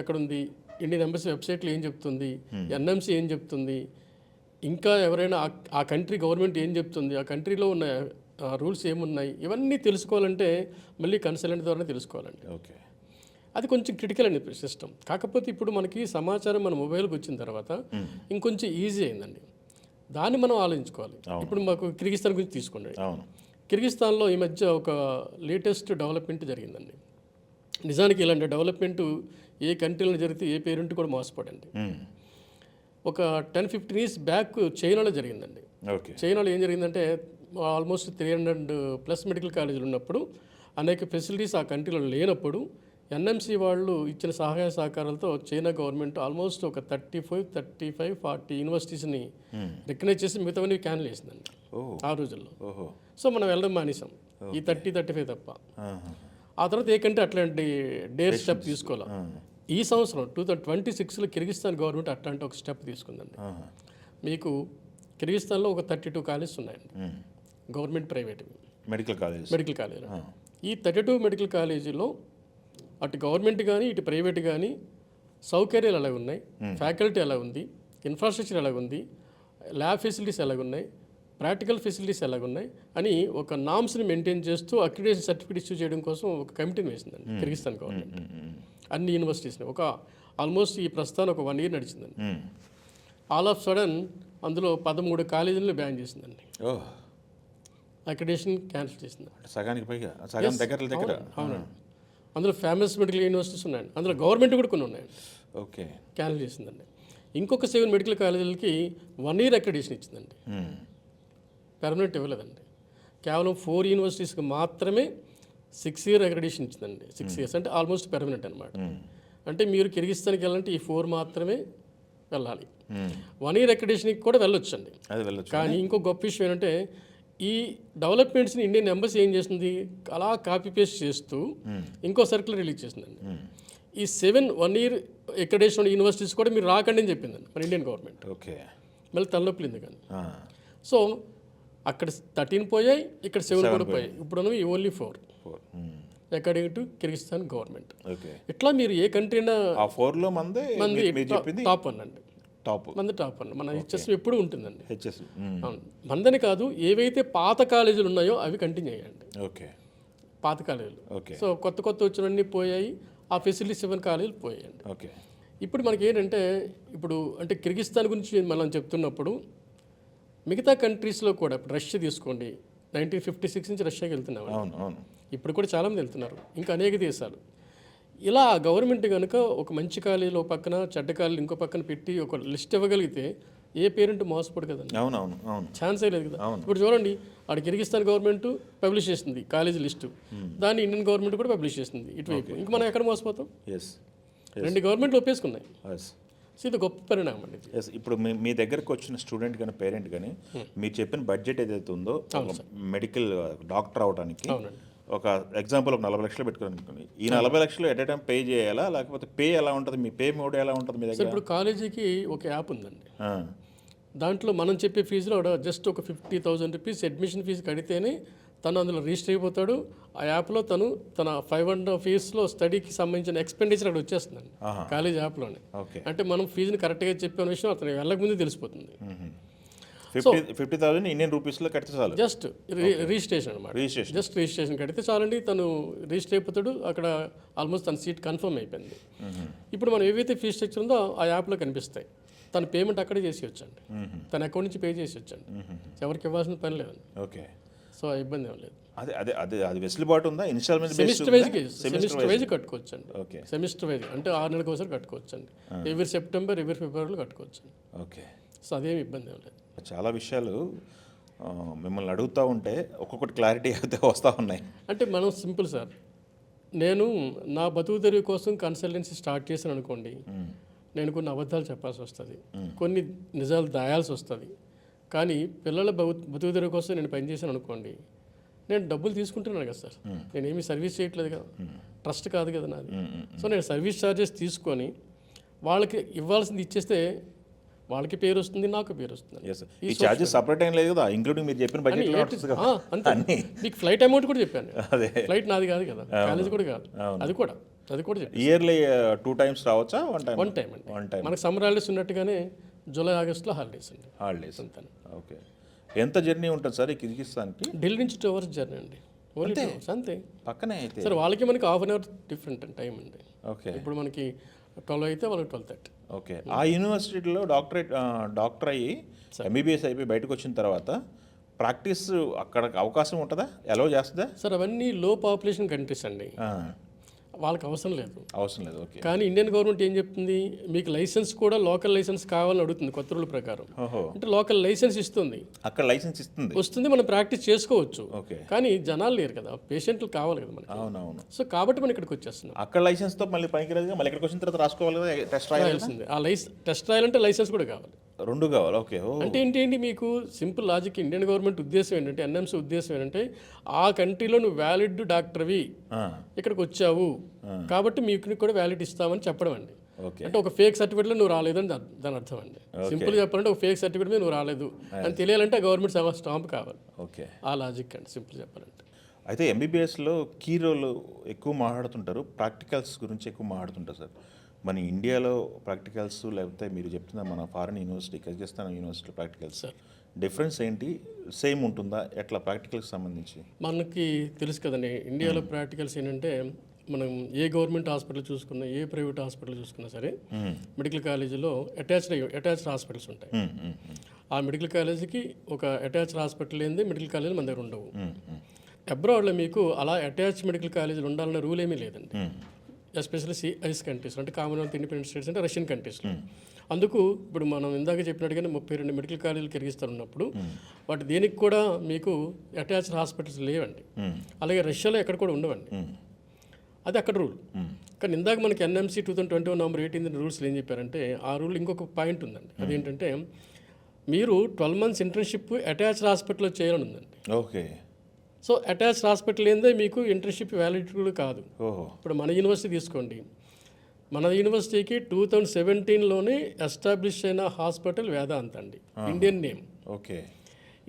ఎక్కడుంది, ఇండియన్ ఎంబసీ వెబ్సైట్లో ఏం చెప్తుంది, ఎన్ఎంసీ ఏం చెప్తుంది, ఇంకా ఎవరైనా ఆ కంట్రీ గవర్నమెంట్ ఏం చెప్తుంది, ఆ కంట్రీలో ఉన్న రూల్స్ ఏమున్నాయి, ఇవన్నీ తెలుసుకోవాలంటే మళ్ళీ కన్సల్టెంట్ ద్వారానే తెలుసుకోవాలండి. ఓకే. అది కొంచెం క్రిటికల్ అండి సిస్టమ్. కాకపోతే ఇప్పుడు మనకి సమాచారం మన మొబైల్కి వచ్చిన తర్వాత ఇంకొంచెం ఈజీ అయిందండి. దాన్ని మనం ఆలోచించుకోవాలి. ఇప్పుడు మాకు కిర్గిస్తాన్ గురించి తీసుకోండి. కిర్గిస్తాన్లో ఈ మధ్య ఒక లేటెస్ట్ డెవలప్మెంట్ జరిగిందండి. నిజానికి ఇలాంటి డెవలప్మెంట్ ఏ కంట్రీలో జరిగితే ఏ పేరెంట్ కూడా మోసపడండి. ఒక 10-15 ఇయర్స్ బ్యాక్ చైనాలో జరిగిందండి. చైనాలో ఏం జరిగిందంటే ఆల్మోస్ట్ 300+ మెడికల్ కాలేజీలు ఉన్నప్పుడు అనేక ఫెసిలిటీస్ ఆ కంట్రీలో లేనప్పుడు ఎన్ఎంసీ వాళ్ళు ఇచ్చిన సహాయ సహకారాలతో చైనా గవర్నమెంట్ ఆల్మోస్ట్ ఒక 35-40 యూనివర్సిటీస్ని రికగ్నైజ్ చేసి మిగతావన్నీ క్యాన్సిల్ చేసిందండి ఆ రోజుల్లో. సో మనం వెళ్ళడం మానేసాం ఈ 30-35 తప్ప. ఆ తర్వాత ఏ కంటే అట్లాంటి డేర్ స్టెప్ తీసుకోవాలి. ఈ సంవత్సరం 2026లో కిర్గిస్తాన్ గవర్నమెంట్ అట్లాంటి ఒక స్టెప్ తీసుకుందండి. మీకు కిర్గిస్తాన్లో ఒక 32 కాలేజెస్ ఉన్నాయండి, గవర్నమెంట్ ప్రైవేట్ మెడికల్ కాలేజీలు. ఈ 32 మెడికల్ కాలేజీలో అటు గవర్నమెంట్ కానీ ఇటు ప్రైవేట్ కానీ సౌకర్యాలు ఎలా ఉన్నాయి, ఫ్యాకల్టీ ఎలా ఉంది, ఇన్ఫ్రాస్ట్రక్చర్ ఎలా ఉంది, ల్యాబ్ ఫెసిలిటీస్ ఎలా ఉన్నాయి, ప్రాక్టికల్ ఫెసిలిటీస్ ఎలా ఉన్నాయి అని ఒక నామ్స్ని మెయింటైన్ చేస్తూ అక్రిడేషన్ సర్టిఫికేట్ ఇష్యూ చేయడం కోసం ఒక కమిటీని వేసిందండి కిర్గిస్తాన్ గవర్నమెంట్. అన్ని యూనివర్సిటీస్ని ఆల్మోస్ట్ ఈ ప్రస్తుతాన్ని ఒక 1 year నడిచిందండి. ఆల్ ఆఫ్ సడన్ అందులో 13 కాలేజీలను బ్యాన్ చేసిందండి, అక్రిడేషన్ క్యాన్సిల్ చేసింది. సగానికి పైగా, సగం దగ్గర. అవునండి. అందులో ఫేమస్ మెడికల్ యూనివర్సిటీస్ ఉన్నాయండి, అందులో గవర్నమెంట్ కూడా కొన్ని ఉన్నాయండి. ఓకే. క్యాన్సిల్ చేసిందండి. ఇంకొక 7 మెడికల్ కాలేజీలకి 1 year అక్రిడేషన్ ఇచ్చిందండి, పర్మనెంట్ ఇవ్వలేదండి. కేవలం 4 యూనివర్సిటీస్కి మాత్రమే 6 year అక్రిడేషన్ ఇచ్చిందండి. 6 years అంటే ఆల్మోస్ట్ పర్మనెంట్ అనమాట. అంటే మీరు కిర్గిస్తాన్కి వెళ్ళాలంటే ఈ 4 మాత్రమే వెళ్ళాలి. 1 year అక్రిడేషన్కి కూడా వెళ్ళొచ్చండి. కానీ ఇంకో గొప్ప విషయం ఏంటంటే ఈ డెవలప్మెంట్స్ని ఇండియన్ ఎంబసీ ఏం చేస్తుంది, అలా కాపీ పేస్ట్ చేస్తూ ఇంకో సర్క్యులర్ రిలీజ్ చేసిందండి. ఈ 7 1 year అక్రిడేషన్ యూనివర్సిటీస్ కూడా మీరు రాకండి అని చెప్పిందండి మన ఇండియన్ గవర్నమెంట్. ఓకే. మళ్ళీ తలనొప్పులు కానీ. సో అక్కడ 13 పోయాయి, ఇక్కడ 7 కూడా పోయాయి. ఇప్పుడు only 4 according to Kyrgyzstan government. Okay, ఇట్లా మీరు ఏ కంట్రీ అయినా ఆ 4లో మంది మీరు చెప్పింది టాప్ 1 అండి. టాప్ మంది టాప్ 1 మన హెచ్ఎస్ ఎప్పుడు ఉంటుందండి. హెచ్ఎస్. అవును, మందని కాదు, ఏవైతే పాత కాలేజీలు ఉన్నాయో అవి కంటిన్యూ అయ్యండి. ఓకే పాత కాలేజీలు. ఓకే సో కొత్త వచ్చినవన్నీ పోయాయి, ఆ ఫెసిలిటీస్ ఇవ్వని కాలేజీలు పోయాయండి. ఓకే. ఇప్పుడు మనకి ఏంటంటే, ఇప్పుడు అంటే కిర్గిస్తాన్ గురించి మనం చెప్తున్నప్పుడు మిగతా కంట్రీస్లో కూడా ఇప్పుడు రష్యా తీసుకోండి, 1956 నుంచి రష్యాకి వెళ్తున్నాం. అవును అవును. ఇప్పుడు కూడా చాలామంది వెళ్తున్నారు, ఇంకా అనేక దేశాలు. ఇలా గవర్నమెంట్ కనుక ఒక మంచి కాలేజీలో ఒక పక్కన, చెడ్డ కాలేజీలు ఇంకో పక్కన పెట్టి ఒక లిస్ట్ ఇవ్వగలిగితే ఏ పేరెంట్ మోసపడు కదండి. అవునవును అవును. ఛాన్సే లేదు కదా. ఇప్పుడు చూడండి, ఆడ కిర్గిస్తాన్ గవర్నమెంట్ పబ్లిష్ చేస్తుంది కాలేజీ లిస్టు, దాన్ని ఇండియన్ గవర్నమెంట్ కూడా పబ్లిష్ చేస్తుంది ఇటువైపు. ఇంకా మనం ఎక్కడ మోసపోతాం? ఎస్ 2 గవర్నమెంట్లు ఒప్పేసుకున్నాయి. ఎస్ సో ఇది గొప్ప పరిణామం అండి. ఎస్. ఇప్పుడు మీ దగ్గరకు వచ్చిన స్టూడెంట్ కానీ పేరెంట్ కానీ మీరు చెప్పిన బడ్జెట్ ఏదైతే ఉందో మెడికల్ డాక్టర్ అవడానికి, అవునండి. ఒక ఎగ్జాంపుల్ ఒక 40 లక్షలు పెట్టుకోండి. ఈ 40 లక్షలు ఎట్ ఏ టైం పే చేయాలా, లేకపోతే పే ఎలా ఉంటుంది, మీ పే మోడ్ ఎలా ఉంటుంది మీ సో దగ్గర? ఇప్పుడు కాలేజీకి ఒక యాప్ ఉందండి. దాంట్లో మనం చెప్పే ఫీజులో జస్ట్ ఒక 50,000 రూపీస్ అడ్మిషన్ ఫీజు కడితేనే తను అందులో రిజిస్టర్ అయిపోతాడు. ఆ యాప్లో తన 5.5 ఇయర్స్లో స్టడీకి సంబంధించిన ఎక్స్పెండిచర్ అక్కడ వచ్చేస్తుందండి కాలేజ్ యాప్లోనే. ఓకే. అంటే మనం ఫీజుని కరెక్ట్గా చెప్పిన విషయం అతను వెళ్ళక ముందే తెలిసిపోతుంది. 50,000 ఇండియన్ రూపీస్లో కడితే చాలు. జస్ట్ రిజిస్ట్రేషన్ అనమాట. జస్ట్ రిజిస్ట్రేషన్ కడితే చాలండి, తను రిజిస్టర్ అయిపోతాడు. అక్కడ ఆల్మోస్ట్ తన సీట్ కన్ఫర్మ్ అయిపోయింది. ఇప్పుడు మనం ఏవైతే ఫీ స్ట్రక్చర్ ఉందో ఆ యాప్లో కనిపిస్తాయి. తన పేమెంట్ అక్కడే చేసి వచ్చండి, తన అకౌంట్ నుంచి పే చేసి వచ్చండి, ఎవరికి ఇవ్వాల్సిన పని లేదండి. ఓకే. సో ఆ ఇబ్బంది ఏం లేదు. అదే అదే అదే అది వెసులుబాటు ఉందా? ఇన్స్టాల్మెంట్ సెమిస్టర్ వైజ్ కట్టుకోవచ్చండి. ఓకే. సెమిస్టర్ వైజ్ అంటే 6 నెలలకు ఒకసారి కట్టుకోవచ్చండి. ఎవ్రీ సెప్టెంబర్ ఎవ్రీ ఫిబ్రవరిలో కట్టుకోవచ్చండి. ఓకే. సో అదేమి ఇబ్బంది ఏం లేదు. చాలా విషయాలు మిమ్మల్ని అడుగుతూ ఉంటే ఒక్కొక్కటి క్లారిటీ అయితే వస్తూ ఉన్నాయి. అంటే మనం సింపుల్ సార్, నేను నా బతుకు తెరువు కోసం కన్సల్టెన్సీ స్టార్ట్ చేశాను అనుకోండి, నేను కొన్ని అబద్ధాలు చెప్పాల్సి వస్తుంది, కొన్ని నిజాలు దాయాల్సి వస్తుంది. కానీ పిల్లల బతుకు తెరువు కోసం నేను పనిచేశాను అనుకోండి, నేను డబ్బులు తీసుకుంటున్నాను కదా సార్, నేనేమి సర్వీస్ చేయట్లేదు కదా, ట్రస్ట్ కాదు కదా నాది. సో నేను సర్వీస్ ఛార్జెస్ తీసుకొని వాళ్ళకి ఇవ్వాల్సింది ఇచ్చేస్తే వాళ్ళకి పేరు వస్తుంది, నాకు పేరు వస్తుంది. ఈ చార్జెస్ సపరేట్ ఏం లేదు కదా, ఇంక్లూడింగ్ మీరు చెప్పిన బడ్జెట్. అంతే. మీకు ఫ్లైట్ అమౌంట్ కూడా చెప్పాను. అదే ఫ్లైట్ నాది కాదు కదా, కాలేజ్ కూడా కాదు, అది కూడా చెప్పాను. ఇయర్లీ 2 times రావచ్చా? 1 time అండి. 1 time. మనకు సమ్మర్ హాలిడేస్ ఉన్నట్టుగానే జూలై ఆగస్టులో హాలిడేస్ అండి. హాలిడేస్ అంతే. ఓకే. ఎంత జర్నీ ఉంటుంది సార్ ఈ కిర్గిస్తాన్కి? ఢిల్లీ నుంచి 2 hours జర్నీ అండి, ఓన్లీ 2 hours అంతే. పక్కనే అయితే సార్ వాళ్ళకి మనకి ½ an hour డిఫరెంట్ టైం అండి. ఓకే. ఇప్పుడు మనకి 12 అయితే వాళ్ళకి 12:30. ఓకే. ఆ యూనివర్సిటీలో డాక్టర్ అయ్యి ఎంబీబీఎస్ అయిపోయి బయటకు వచ్చిన తర్వాత ప్రాక్టీస్ అక్కడ అవకాశం ఉంటుందా, అలౌ చేస్తుందా? సార్ అవన్నీ లో పాపులేషన్ కంట్రీస్ అండి, వాళ్ళకి అవసరం లేదు. అవసరం లేదు. ఓకే. కానీ ఇండియన్ గవర్నమెంట్ ఏం చెప్తుంది, మీకు లైసెన్స్ కూడా లోకల్ లైసెన్స్ కావాలని అడుగుతుంది కొత్త రూల్ ప్రకారం. అంటే లోకల్ లైసెన్స్ ఇస్తుంది, అక్కడ లైసెన్స్ ఇస్తుంది, వస్తుంది, మనం ప్రాక్టీస్ చేసుకోవచ్చు. ఓకే. కానీ జనాలు లేరు కదా, పేషెంట్లు కావాలి కదా మనకి. అవునవును. సో కాబట్టి మనం ఇక్కడికి వచ్చేస్తున్నాం. అక్కడ లైసెన్స్తో మళ్ళీ పనికిరాదు, మళ్ళీ ఇక్కడికి వచ్చిన తర్వాత రాసుకోవాలి కదా, టెస్ట్ రాయాల్సింది. ఆ టెస్ట్ రాయాలంటే లైసెన్స్ కూడా కావాలి. 2 కావాలి. ఓకే. అంటే ఏంటి మీకు సింపుల్ లాజిక్, ఇండియన్ గవర్నమెంట్ ఉద్దేశం ఏంటంటే, ఎన్ఎంసీ ఉద్దేశం ఏంటంటే, ఆ కంట్రీలో నువ్వు వ్యాలిడ్ డాక్టర్వి, ఇక్కడికి వచ్చావు కాబట్టి మీకు కూడా వ్యాలిడ్ ఇస్తామని చెప్పడం అండి. ఓకే. అంటే ఒక ఫేక్ సర్టిఫికేట్లో నువ్వు రాలేదని దాని అర్థం అండి. సింపుల్ చెప్పాలంటే ఒక ఫేక్ సర్టిఫికేట్ మీద నువ్వు రాలేదు అని తెలియాలంటే గవర్నమెంట్ స్టాంప్ కావాలి. ఓకే. ఆ లాజిక్ అండి సింపుల్ చెప్పాలంటే. అయితే ఎంబీబీఎస్లో కీ రోల్ ఎక్కువ మాట్లాడుతుంటారు, ప్రాక్టికల్స్ గురించి ఎక్కువ మాట్లాడుతుంటారు సార్. మన ఇండియాలో ప్రాక్టికల్స్ లేకపోతే మీరు చెప్తున్న మన foreign university Kyrgyzstan university practicals difference ఏంటి, సేమ్ ఉంటుందా ఎట్లా ప్రాక్టికల్కి సంబంధించి? మనకి తెలుసు కదండి, ఇండియాలో ప్రాక్టికల్స్ ఏంటంటే, మనం ఏ గవర్నమెంట్ హాస్పిటల్ చూసుకున్నా, ఏ ప్రైవేట్ హాస్పిటల్ చూసుకున్నా సరే, మెడికల్ కాలేజీలో అటాచ్డ్ హాస్పిటల్స్ ఉంటాయి. ఆ మెడికల్ కాలేజీకి ఒక అటాచ్డ్ హాస్పిటల్ ఏంది, మెడికల్ కాలేజీలు మన దగ్గర ఉండవు. అబ్రాడ్లో మీకు అలా అటాచ్ మెడికల్ కాలేజీలు ఉండాలన్న రూల్ ఏమీ లేదండి, ఎస్పెషల్లీ ఐస్ కంట్రీస్ అంటే కామన్వెల్త్ ఇండిపెండెంట్ స్టేట్స్ అంటే రష్యన్ కంట్రీస్లో. అందుకు ఇప్పుడు మనం ఇందాక చెప్పినట్టుగానే 32 మెడికల్ కాలేజీలు కిర్గిస్తాన్ ఉన్నప్పుడు వాటి దేనికి కూడా మీకు అటాచ్డ్ హాస్పిటల్స్ లేవండి. అలాగే రష్యాలో ఎక్కడ కూడా ఉండవండి, అది అక్కడ రూల్. కానీ ఇందాక మనకి ఎన్ఎంసీ 2021 November 18 రూల్స్లో ఏం చెప్పారంటే, ఆ రూల్ ఇంకొక పాయింట్ ఉందండి. అదేంటంటే, మీరు 12 months ఇంటర్న్షిప్ అటాచ్డ్ హాస్పిటల్లో చేయాలని ఉందండి. ఓకే. సో అటాచ్డ్ హాస్పిటల్ ఏందే మీకు ఇంటర్న్షిప్ వ్యాలిడిటీ కూడా కాదు. ఇప్పుడు మన యూనివర్సిటీ తీసుకోండి, మన యూనివర్సిటీకి 2017లోనే ఎస్టాబ్లిష్ అయిన హాస్పిటల్ వేదాంత అండి, ఇండియన్ నేమ్. ఓకే.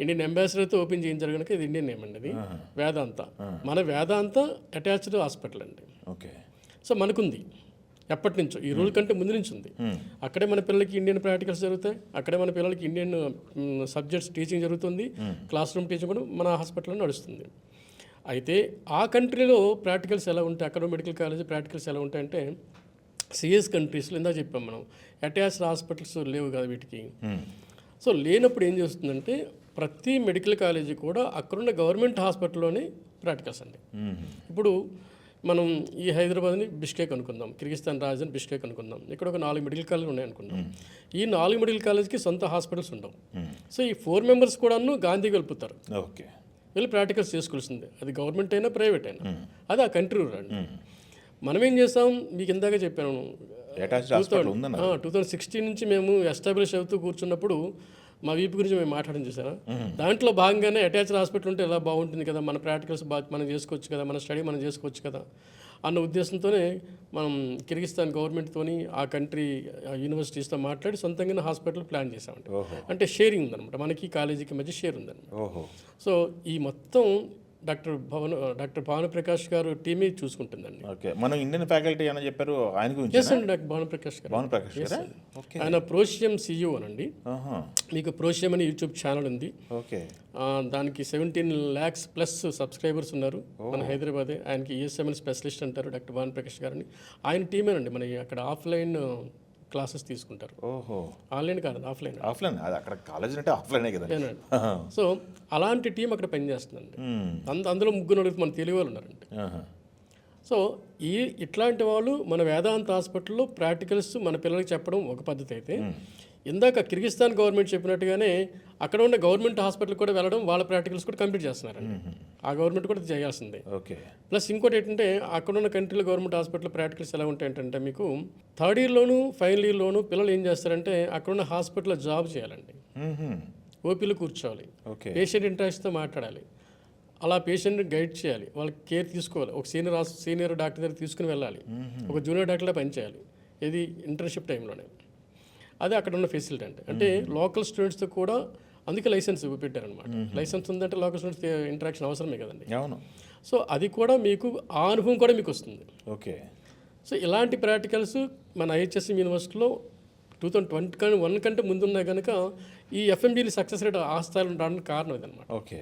ఇండియన్ అంబాసిడర్తో ఓపెన్ చేయించారు కనుక ఇది ఇండియన్ నేమ్ అండి. అది వేదాంత. మన వేదాంత అటాచ్డ్ హాస్పిటల్ అండి. ఓకే. సో మనకుంది ఎప్పటి నుంచో, ఈ రూల్ కంటే ముందు నుంచి ఉంది. అక్కడే మన పిల్లలకి ఇండియన్ ప్రాక్టికల్స్ జరుగుతాయి, అక్కడే మన పిల్లలకి ఇండియన్ సబ్జెక్ట్స్ టీచింగ్ జరుగుతుంది, క్లాస్ రూమ్ టీచింగ్ కూడా మన హాస్పిటల్లో నడుస్తుంది. అయితే ఆ కంట్రీలో ప్రాక్టికల్స్ ఎలా ఉంటాయి, అక్కడ మెడికల్ కాలేజ్ ప్రాక్టికల్స్ ఎలా ఉంటాయంటే సిఎస్ కంట్రీస్లో ఇందాక చెప్పాం మనం అటాచ్డ్ హాస్పిటల్స్ లేవు కదా వీటికి. సో లేనప్పుడు ఏం చేస్తుందంటే ప్రతి మెడికల్ కాలేజీ కూడా అక్కడున్న గవర్నమెంట్ హాస్పిటల్లోనే ప్రాక్టికల్స్ అండి. ఇప్పుడు మనం ఈ హైదరాబాద్ని బిష్కేక్ అనుకుందాం, కిర్గిస్తాన్ రాజధాని బిష్కేక్ అనుకుందాం, ఇక్కడ ఒక 4 మెడికల్ కాలేజీలు ఉన్నాయి అనుకుందాం. ఈ 4 మెడికల్ కాలేజ్కి సొంత హాస్పిటల్స్ ఉండవు. సో ఈ 4 మెంబర్స్ కూడాను గాంధీకి వెళ్ళిపోతారు. ఓకే. వెళ్ళి ప్రాక్టికల్స్ చేసుకోవాల్సిందే, అది గవర్నమెంట్ అయినా ప్రైవేట్ అయినా. అది ఆ కంట్రీ రండి. మనం ఏం చేస్తాం, మీకు ఇందాక చెప్పాను 2016 నుంచి మేము ఎస్టాబ్లిష్ అవుతూ కూర్చున్నప్పుడు మా వీపీ గురించి మేము మాట్లాడడం చేశారా, దాంట్లో భాగంగానే అటాచ్డ్ హాస్పిటల్ ఉంటే ఎలా బాగుంటుంది కదా, మన ప్రాక్టికల్స్ మనం చేసుకోవచ్చు కదా, మన స్టడీ మనం చేసుకోవచ్చు కదా అన్న ఉద్దేశంతోనే మనం కిర్గిస్తాన్ గవర్నమెంట్తోని ఆ కంట్రీ యూనివర్సిటీస్తో మాట్లాడి సొంతంగా హాస్పిటల్ ప్లాన్ చేసామండి. అంటే షేరింగ్ ఉందన్నమాట, మనకి కాలేజీకి మధ్య షేర్ ఉందన్నమాట. సో ఈ మొత్తం డాక్టర్ భానుప్రకాష్ గారు టీమే చూసుకుంటుందండి. ఓకే. మనం ఇండియన్ ఫ్యాకల్టీ అని చెప్పారు, ఆయన గురించి ఎస్ అండి, డాక్టర్ భానుప్రకాష్ గారు. భానుప్రకాష్ ఆయన ప్రోషియం CEO అనండి. మీకు ప్రోషియం అని యూట్యూబ్ ఛానల్ ఉంది. ఓకే. దానికి 17 lakhs ప్లస్ సబ్స్క్రైబర్స్ ఉన్నారు మన హైదరాబాదే. ఆయనకి ESML స్పెషలిస్ట్ అంటారు డాక్టర్ భానుప్రకాష్ గారిని. ఆయన టీమేనండి మన అక్కడ ఆఫ్లైన్ క్లాసెస్ తీసుకుంటారు. ఓహో. ఆన్లైన్ కాదు, ఆఫ్లైన్. అది అక్కడ కాలేజ్ అంటే ఆఫ్లైనే కదా. సో అలాంటి టీం అక్కడ పనిచేస్తుందండి. అందులో 3 మన తెలుగు వాళ్ళు ఉన్నారండి. సో ఇట్లాంటి వాళ్ళు మన వేదాంత హాస్పిటల్లో ప్రాక్టికల్స్ మన పిల్లలకి చెప్పడం ఒక పద్ధతి అయితే, ఇందాక కిర్గిస్తాన్ గవర్నమెంట్ చెప్పినట్టుగానే అక్కడ ఉన్న గవర్నమెంట్ హాస్పిటల్ కూడా వెళ్ళడం, వాళ్ళ ప్రాక్టికల్స్ కూడా కంప్లీట్ చేస్తున్నారండి. ఆ గవర్నమెంట్ కూడా చేయాల్సిందే. ఓకే. ప్లస్ ఇంకోటి ఏంటంటే అక్కడ ఉన్న కంట్రీలో గవర్నమెంట్ హాస్పిటల్ ప్రాక్టికల్స్ ఎలా ఉంటాయంటే మీకు 3rd ఇయర్లోను ఫైనల్ ఇయర్లోను పిల్లలు ఏం చేస్తారంటే అక్కడున్న హాస్పిటల్లో జాబ్ చేయాలండి, ఓపీలో కూర్చోవాలి, పేషెంట్ ఇంటరాక్షన్తో మాట్లాడాలి, అలా పేషెంట్ని గైడ్ చేయాలి, వాళ్ళకి కేర్ తీసుకోవాలి, ఒక సీనియర్ డాక్టర్ దగ్గర తీసుకుని వెళ్ళాలి, ఒక జూనియర్ డాక్టర్లా పనిచేయాలి. ఇది ఇంటర్న్షిప్ టైంలోనే. అది అక్కడ ఉన్న ఫెసిలిటీ అంటే లోకల్ స్టూడెంట్స్తో కూడా అందుకే లైసెన్స్ పెట్టారనమాట. లైసెన్స్ ఉందంటే లోకల్ స్టూడెంట్స్ ఇంటరాక్షన్ అవసరమే కదండి. అవును. సో అది కూడా మీకు ఆ అనుభవం కూడా మీకు వస్తుంది. ఓకే. సో ఇలాంటి ప్రాక్టికల్స్ మన IHSM యూనివర్సిటీలో 2021 కంటే ముందున్నా కనుక ఈ FMBలు సక్సెస్ రేట్ ఆ స్థాయిలో ఉండడానికి కారణం ఇదన్నమాట. ఓకే.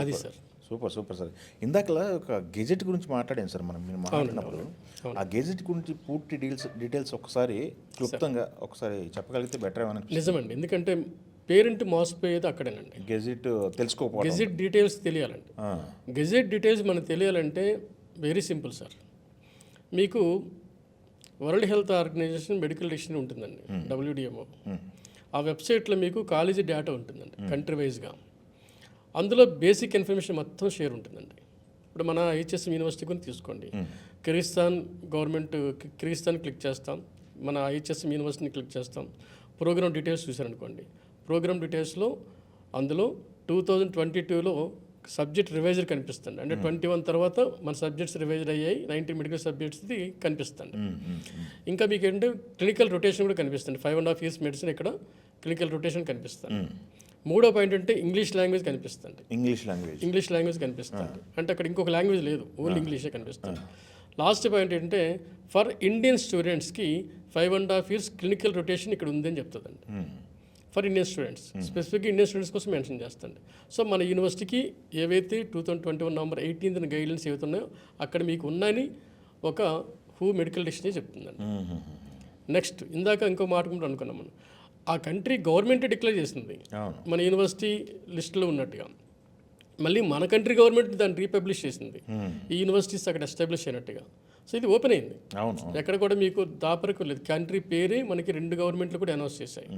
అది సార్. Super sir. ఇందాకలా ఒక గెజెట్ గురించి మాట్లాడాను సార్ మీరు మాట్లాడినప్పుడు. ఆ గెజెట్ గురించి పూర్తి డీటెయిల్స్ ఒకసారి క్లుప్తంగా ఒకసారి చెప్పగలిగితే బెటర్ ఏమని. నిజమండి, ఎందుకంటే పేరెంట్ మోసపోయేది అక్కడేనండి. గెజెట్ తెలుసుకోకపోవడం, గెజెట్ డీటెయిల్స్ తెలియాలండి. గెజెట్ డీటెయిల్స్ మనకు తెలియాలంటే వెరీ సింపుల్ సార్. మీకు world health organization medical dictionary ఉంటుందండి, WDMO. ఆ వెబ్సైట్లో మీకు కాలేజీ డేటా ఉంటుందండి కంట్రీ వైజ్గా. అందులో బేసిక్ ఇన్ఫర్మేషన్ మొత్తం షేర్ ఉంటుందండి. ఇప్పుడు మన IHSM యూనివర్సిటీ గురించి తీసుకోండి, కిర్గిస్తాన్ క్లిక్ చేస్తాం, మన IHSM యూనివర్సిటీని క్లిక్ చేస్తాం, ప్రోగ్రామ్ డీటెయిల్స్ చూసారనుకోండి. ప్రోగ్రామ్ డీటెయిల్స్లో అందులో 2022లో సబ్జెక్ట్ రివైజర్ కనిపిస్తుంది. అంటే 21 తర్వాత మన సబ్జెక్ట్స్ రివైజర్ అయ్యాయి, 19 మెడికల్ సబ్జెక్ట్స్ది కనిపిస్తుంది. ఇంకా మీకు ఏంటంటే క్లినికల్ రొటేషన్ కూడా కనిపిస్తుంది. 5.5 years మెడిసిన్ ఇక్కడ క్లినికల్ రొటేషన్ కనిపిస్తుంది. 3వ పాయింట్ అంటే ఇంగ్లీష్ లాంగ్వేజ్ కనిపిస్తుంది. ఇంగ్లీష్ లాంగ్వేజ్ కనిపిస్తుంది, అంటే అక్కడ ఇంకొక లాంగ్వేజ్ లేదు, ఓన్లీ ఇంగ్లీషే కనిపిస్తుంది. లాస్ట్ పాయింట్ ఏంటంటే ఫర్ ఇండియన్ స్టూడెంట్స్కి 5.5 years క్లినికల్ రొటేషన్ ఇక్కడ ఉందని చెప్తుందండి. ఫర్ ఇండియన్ స్టూడెంట్స్, స్పెసిఫిక్గా ఇండియన్ స్టూడెంట్స్ కోసం మెన్షన్ చేస్తుంది. సో మన యూనివర్సిటీకి ఏవైతే 2021 November 18th గైడ్లైన్స్ ఏవైతే ఉన్నాయో అక్కడ మీకు ఉన్నాయని ఒక మెడికల్ డిక్షనరీ చెప్తుందండి. నెక్స్ట్ ఇందాక ఇంకో మాట కూడా అనుకున్నాం మనం, ఆ కంట్రీ గవర్నమెంటే డిక్లేర్ చేసింది మన యూనివర్సిటీ లిస్టులో ఉన్నట్టుగా. మళ్ళీ మన కంట్రీ గవర్నమెంట్ దాన్ని రీపబ్లిష్ చేసింది, ఈ యూనివర్సిటీస్ అక్కడ ఎస్టాబ్లిష్ అయినట్టుగా. సో ఇది ఓపెన్ అయింది, ఎక్కడ కూడా మీకు దాపరకు లేదు. కంట్రీ పేరే మనకి 2 గవర్నమెంట్లు కూడా అనౌన్స్ చేశాయి.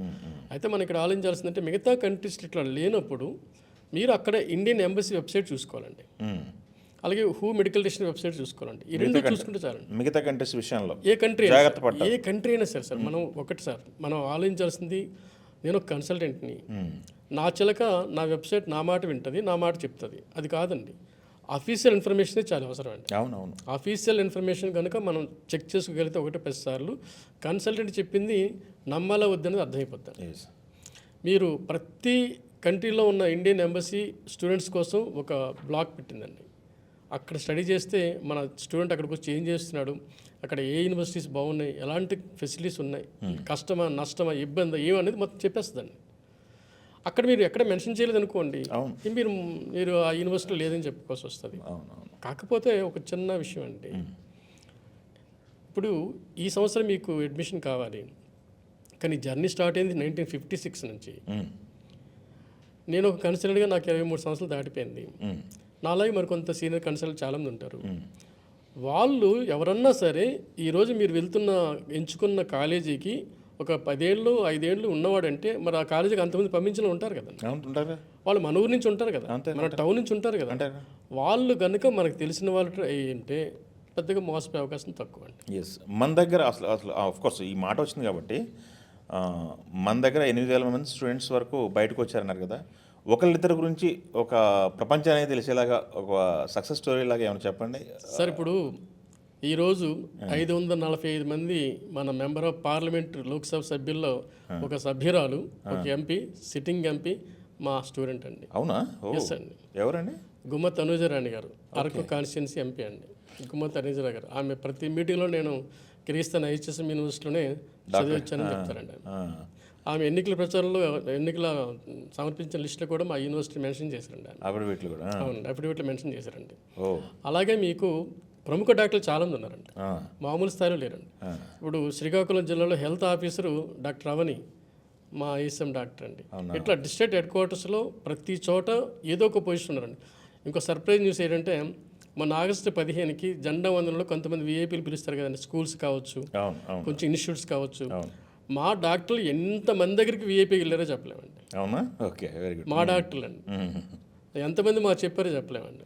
అయితే మనం ఇక్కడ ఆలోచించాల్సిందంటే మిగతా కంట్రీస్ ఇట్లా లేనప్పుడు మీరు అక్కడ ఇండియన్ ఎంబసీ వెబ్సైట్ చూసుకోవాలండి, అలాగే మెడికల్ డిక్షనరీ వెబ్సైట్ చూసుకోవాలండి. ఈ 2 చూసుకుంటే చాలండి. మిగతా కంట్రీస్ విషయంలో ఏ కంట్రీ అయినా సరే సార్, మనం ఒకటి సార్ మనం ఆలోచించాల్సింది, నేను ఒక కన్సల్టెంట్ని, నా చిలక నా వెబ్సైట్ నా మాట వింటుంది, నా మాట చెప్తుంది, అది కాదండి. అఫీషియల్ ఇన్ఫర్మేషన్ చాలా అవసరం అండి. అవునవును. అఫీషియల్ ఇన్ఫర్మేషన్ కనుక మనం చెక్ చేసుకోగలిగితే 1-10 కన్సల్టెంట్ చెప్పింది నమ్మాలా వద్దనేది అర్థమైపోతుంది. ఎస్. మీరు ప్రతి కంట్రీలో ఉన్న ఇండియన్ ఎంబసీ స్టూడెంట్స్ కోసం ఒక బ్లాగ్ పెట్టిందండి. అక్కడ స్టడీ చేస్తే మన స్టూడెంట్ అక్కడికి వచ్చి ఏం చేస్తున్నాడు, అక్కడ ఏ యూనివర్సిటీస్ బాగున్నాయి, ఎలాంటి ఫెసిలిటీస్ ఉన్నాయి, కష్టమా నష్టమా ఇబ్బంది ఏమనేది మొత్తం చెప్పేస్తుందండి. అక్కడ మీరు ఎక్కడ మెన్షన్ చేయలేదు అనుకోండి, మీరు ఆ యూనివర్సిటీలో లేదని చెప్పుకోవాల్సి వస్తుంది. అవునవును. కాకపోతే ఒక చిన్న విషయం అండి, ఇప్పుడు ఈ సంవత్సరం మీకు అడ్మిషన్ కావాలి, కానీ జర్నీ స్టార్ట్ అయింది 1956 నుంచి. నేను ఒక కన్సల్టెంట్గా నాకు 23 సంవత్సరాలు దాటిపోయింది. నాలాగే మరి కొంత సీనియర్ కన్సల్టెంట్ చాలామంది ఉంటారు. వాళ్ళు ఎవరన్నా సరే ఈరోజు మీరు ఎంచుకున్న కాలేజీకి ఒక 10 ఏళ్ళు 5 ఏళ్ళు ఉన్నవాడంటే మరి ఆ కాలేజీకి అంతమంది పంపించిన ఉంటారు కదా. వాళ్ళు మన ఊరు నుంచి ఉంటారు కదా, మన టౌన్ నుంచి ఉంటారు కదా. వాళ్ళు కనుక మనకు తెలిసిన వాళ్ళు అంటే పెద్దగా మోసపోయే అవకాశం తక్కువ అండి. ఎస్. మన దగ్గర అసలు కోర్స్ ఈ మాట వచ్చింది కాబట్టి మన దగ్గర 8,000 మంది స్టూడెంట్స్ వరకు బయటకు వచ్చారన్నారు కదా. ఒకళ్ళిద్దరి గురించి ఒక ప్రపంచానికి తెలిసేలాగా ఒక సక్సెస్ స్టోరీ లాగా ఏమైనా చెప్పండి సార్. ఇప్పుడు ఈరోజు 545 మంది మన మెంబర్ ఆఫ్ పార్లమెంట్ లోక్సభ సభ్యుల్లో ఒక సభ్యురాలు, ఒక ఎంపీ, సిట్టింగ్ ఎంపీ మా స్టూడెంట్ అండి. అవునా? ఎస్ అండి. ఎవరండి? గుమ్మత్ తనూజరాణి గారు, అరకు కాన్స్టిట్యున్సీ ఎంపీ అండి. గుమ్మత్ తనూజరా గారు ఆమె ప్రతి మీటింగ్లో నేను కిర్గిస్తాన్ ఐహెచ్ఎస్ఎం యూనివర్సిటీలోనే చదివచ్చానని చెప్తారండి. ఆమె ఎన్నికల ప్రచారంలో సమర్పించిన లిస్టులో కూడా మా యూనివర్సిటీ మెన్షన్ చేశారండి. అవునండి, అఫిడవిట్లో మెన్షన్ చేశారండి. అలాగే మీకు ప్రముఖ డాక్టర్లు చాలామంది ఉన్నారండి, మామూలు స్థాయిలో లేరండి. ఇప్పుడు శ్రీకాకుళం జిల్లాలో హెల్త్ ఆఫీసరు డాక్టర్ అవని మా ఐఎస్ఎం డాక్టర్ అండి. ఇట్లా డిస్ట్రిక్ట్ హెడ్ క్వార్టర్స్లో ప్రతి చోట ఏదో ఒక పొజిషన్ ఉన్నారండి. ఇంకో సర్ప్రైజ్ న్యూస్ ఏంటంటే మొన్న ఆగస్టు 15కి జెండా వందనంలో కొంతమంది విఐపీలు పిలుస్తారు కదండి, స్కూల్స్ కావచ్చు, కొంచెం ఇన్స్టిట్యూట్స్ కావచ్చు. మా డాక్టర్లు ఎంతమంది దగ్గరికి విఐపీకి వెళ్ళారో చెప్పలేమండి. అవునా? Okay, very good. మా డాక్టర్లు అండి ఎంతమంది మాకు చెప్పారో చెప్పలేమండి.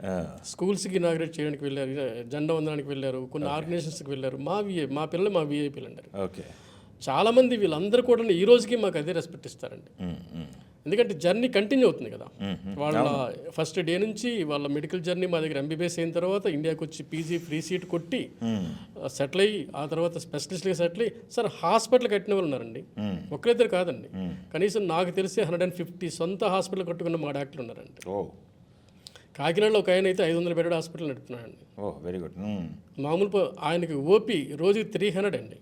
స్కూల్స్కి ఇనాగ్రేట్ చేయడానికి వెళ్ళారు, జెండా వందనానికి వెళ్ళారు, కొన్ని ఆర్గనైజేషన్స్కి వెళ్ళారు. మా పిల్లలు మా విఐపీలు అంటారు. ఓకే. చాలామంది వీళ్ళందరూ కూడా ఈ రోజుకి మాకు అదే రెస్పెక్ట్ ఇస్తారండి. ఎందుకంటే జర్నీ కంటిన్యూ అవుతుంది కదా. వాళ్ళ ఫస్ట్ డే నుంచి వాళ్ళ మెడికల్ జర్నీ మా దగ్గర ఎంబీబీఎస్ అయిన తర్వాత ఇండియాకి వచ్చి పీజీ ఫ్రీ సీట్ కొట్టి సెటిల్ అయ్యి ఆ తర్వాత స్పెషలిస్ట్గా సెటిల్ అయ్యి సార్ హాస్పిటల్ కట్టిన వాళ్ళు ఉన్నారండి. ఒక్కరిద్దరు కాదండి, కనీసం నాకు తెలిసి 150 సొంత హాస్పిటల్ కట్టుకున్న మా డాక్టర్లు ఉన్నారండి. కాకినాడలో ఒక ఆయన అయితే 500 బెడ్ హాస్పిటల్ నడుపుతున్నాడండి. Very good. మామూలు ఆయనకి ఓపీ రోజుకి 300 అండి.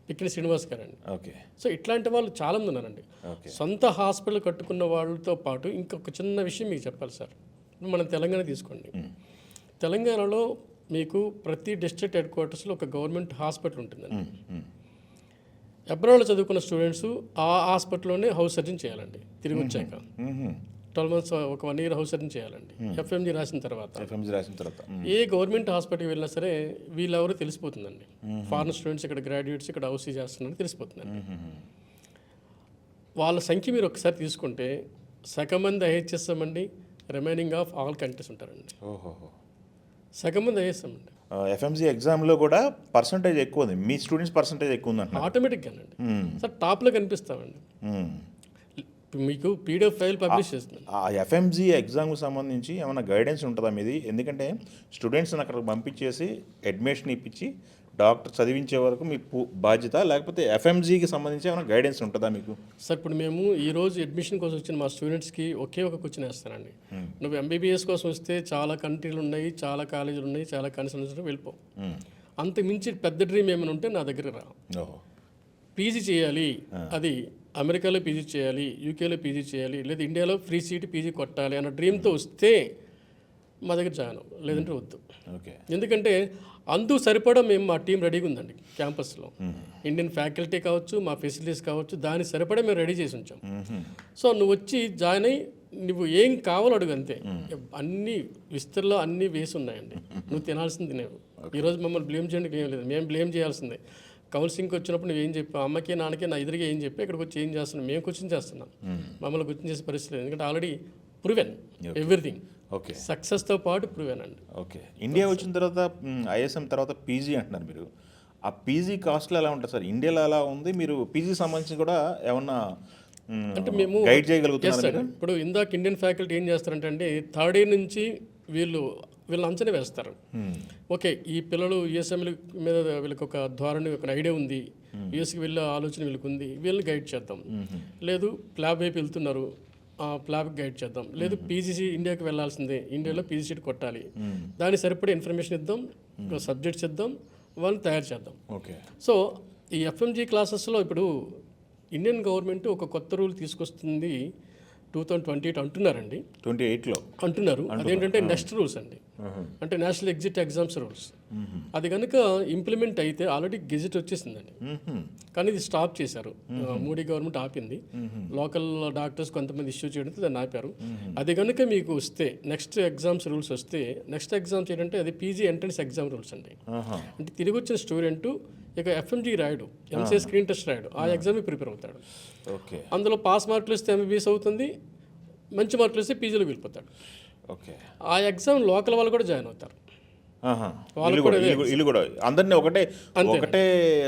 పిక్కిన శ్రీనివాస్ గారు అండి. ఓకే. సో ఇట్లాంటి వాళ్ళు చాలామంది ఉన్నారండి. సొంత హాస్పిటల్ కట్టుకున్న వాళ్ళతో పాటు ఇంకొక చిన్న విషయం మీకు చెప్పాలి సార్. మనం తెలంగాణ తీసుకోండి. తెలంగాణలో మీకు ప్రతి డిస్ట్రిక్ట్ హెడ్ క్వార్టర్స్లో ఒక గవర్నమెంట్ హాస్పిటల్ ఉంటుందండి. అబ్రాడ్లో చదువుకున్న స్టూడెంట్స్ ఆ హాస్పిటల్లోనే హౌస్ సర్జన్ చేయాలండి. తిరిగి వచ్చాక 12 months ఒక 1 year హౌస్ సర్జన్ చేయాలండి. ఎఫ్ఎంజీ రాసిన తర్వాత ఏ గవర్నమెంట్ హాస్పిటల్కి వెళ్ళినా సరే వీళ్ళెవరో తెలిసిపోతుందండి. ఫారెన్ స్టూడెంట్స్ ఇక్కడ గ్రాడ్యుయేట్స్ ఇక్కడ హౌస్ చేస్తున్నారని తెలిసిపోతుందండి. వాళ్ళ సంఖ్య మీరు ఒకసారి తీసుకుంటే సగం మంది ఐహెచ్ఎస్ఎం అండి, రిమైనింగ్ ఆఫ్ ఆల్ కంట్రీస్ ఉంటారండి. సగం మంది ఐహెచ్ఎం అండి. ఎఫ్ఎంజీ ఎగ్జామ్లో కూడా పర్సంటేజ్ ఎక్కువ ఉంది, మీ స్టూడెంట్స్ పర్సంటేజ్ ఎక్కువ ఉంది ఆటోమేటిక్గానండి. సార్ టాప్లో కనిపిస్తామండి. మీకు పీడిఎఫ్ ఫైల్ పబ్లిష్ చేస్తుంది. ఆ ఎఫ్ఎంజీ ఎగ్జామ్కి సంబంధించి ఏమైనా గైడెన్స్ ఉంటుందా మీది? ఎందుకంటే స్టూడెంట్స్ని అక్కడికి పంపించేసి అడ్మిషన్ ఇప్పించి డాక్టర్ చదివించే వరకు మీ బాధ్యత, లేకపోతే ఎఫ్ఎంజీకి సంబంధించి ఏమైనా గైడెన్స్ ఉంటుందా మీకు? సార్ ఇప్పుడు మేము ఈరోజు అడ్మిషన్ కోసం వచ్చిన మా స్టూడెంట్స్కి ఒకే ఒక క్వశ్చన్ వేస్తానండి. నువ్వు ఎంబీబీఎస్ కోసం వస్తే చాలా కంట్రీలు ఉన్నాయి, చాలా కాలేజీలు ఉన్నాయి, చాలా కన్సల్టెన్సీలు వెళ్ళిపో. అంతకు మించి పెద్ద డ్రీమ్ ఏమైనా ఉంటే నా దగ్గర రా. పీజీ చేయాలి, అది అమెరికాలో పీజీ చేయాలి, యూకేలో పీజీ చేయాలి, లేదా ఇండియాలో ఫ్రీ సీట్ పీజీ కొట్టాలి అన్న డ్రీమ్తో వస్తే మా దగ్గర జాయిన్, లేదంటే వద్దు. ఎందుకంటే అందుకు సరిపడా మేము మా టీం రెడీగా ఉందండి క్యాంపస్లో. ఇండియన్ ఫ్యాకల్టీ కావచ్చు, మా ఫెసిలిటీస్ కావచ్చు, దాని సరిపడా మేము రెడీ చేసి ఉంచాం. సో నువ్వు వచ్చి జాయిన్ అయ్యి నువ్వు ఏం కావాలో అడుగు అంతే. అన్ని విస్తరలో అన్నీ వేసి ఉన్నాయండి, నువ్వు తినాల్సింది తినేవు. ఈరోజు మమ్మల్ని బ్లేమ్ చేయడానికి ఏం లేదు, మేము బ్లేమ్ చేయాల్సిందే. కౌన్సిలింగ్కి వచ్చినప్పుడు నువ్వేం చెప్పావు, అమ్మకి నాన్నకి నా ఎదురుగా ఏం చెప్పి ఇక్కడికి వచ్చి ఏం చేస్తున్నాం, మేము క్వశ్చన్ చేస్తున్నాం. మమ్మల్ని క్వశ్చన్ చేసే పరిస్థితి లేదు, ఎందుకంటే ఆల్రెడీ ప్రూవెన్ ఎవ్రీథింగ్. ఓకే. సక్సెస్తో పాటు ప్రూవెన్ అండి. ఓకే. ఇండియా వచ్చిన తర్వాత ఐఎస్ఎం తర్వాత పీజీ అంటున్నారు మీరు. ఆ పీజీ కాస్ట్లు ఎలా ఉంటుంది సార్? ఇండియాలో ఎలా ఉంది? మీరు పీజీ సంబంధించి కూడా ఏమన్నా అంటే మేము గైడ్ చేయగలుగుతున్నారు? ఇప్పుడు ఇందాక ఇండియన్ ఫ్యాకల్టీ ఏం చేస్తారంటే అండి, 3rd year నుంచి వీళ్ళు అంచనా వేస్తారు. ఓకే, ఈ పిల్లలు యూఎస్ఎంల మీద వీళ్ళకి ఒక ధోరణి, ఒక ఐడియా ఉంది, యూఎస్కి వెళ్ళే ఆలోచన వీళ్ళకి ఉంది, వీళ్ళని గైడ్ చేద్దాం. లేదు ప్లాబ్ వైపు వెళ్తున్నారు, ప్లాబ్కి గైడ్ చేద్దాం. లేదు పీజీసీ ఇండియాకి వెళ్ళాల్సిందే, ఇండియాలో పీజీ సీట్ కొట్టాలి, దానికి సరిపడే ఇన్ఫర్మేషన్ ఇద్దాం, సబ్జెక్ట్స్ ఇద్దాం, వాళ్ళని తయారు చేద్దాం. ఓకే. సో ఈ ఎఫ్ఎంజీ క్లాసెస్లో ఇప్పుడు ఇండియన్ గవర్నమెంట్ ఒక కొత్త రూల్ తీసుకొస్తుంది 2028 అంటున్నారండి. 28లో అంటున్నారు. అదేంటంటే నెక్స్ట్ రూల్స్ అండి, అంటే నేషనల్ ఎగ్జిట్ ఎగ్జామ్స్ రూల్స్. అది కనుక ఇంప్లిమెంట్ అయితే ఆల్రెడీ గెజిట్ వచ్చేసిందండి, కానీ ఇది స్టాప్ చేశారు. మోడీ గవర్నమెంట్ ఆపింది. లోకల్ డాక్టర్స్ కొంతమంది ఇష్యూ చేయడంతో దాన్ని ఆపారు. అది కనుక మీకు వస్తే, నెక్స్ట్ ఎగ్జామ్స్ రూల్స్ వస్తే, నెక్స్ట్ ఎగ్జామ్స్ ఏంటంటే అది పీజీ ఎంట్రన్స్ ఎగ్జామ్ రూల్స్ అండి. అంటే తిరిగి వచ్చిన స్టూడెంట్ ఇక ఎఫ్ఎంజీ రాయడు, ఎంసీఏ స్క్రీన్ టెస్ట్ రాయడు, ఆ ఎగ్జామ్కి ప్రిపేర్ అవుతాడు. ఓకే. అందులో అందులో పాస్ మార్కులు ఇస్తే ఎంబీబీఎస్ అవుతుంది, మంచి మార్కులు ఇస్తే పీజీలోకి వెళ్ళిపోతాడు. ఓకే. ఆ ఎగ్జామ్ లోకల్ వాళ్ళు కూడా జాయిన్ అవుతారు. వీళ్ళు కూడా అందరినీ ఒకటే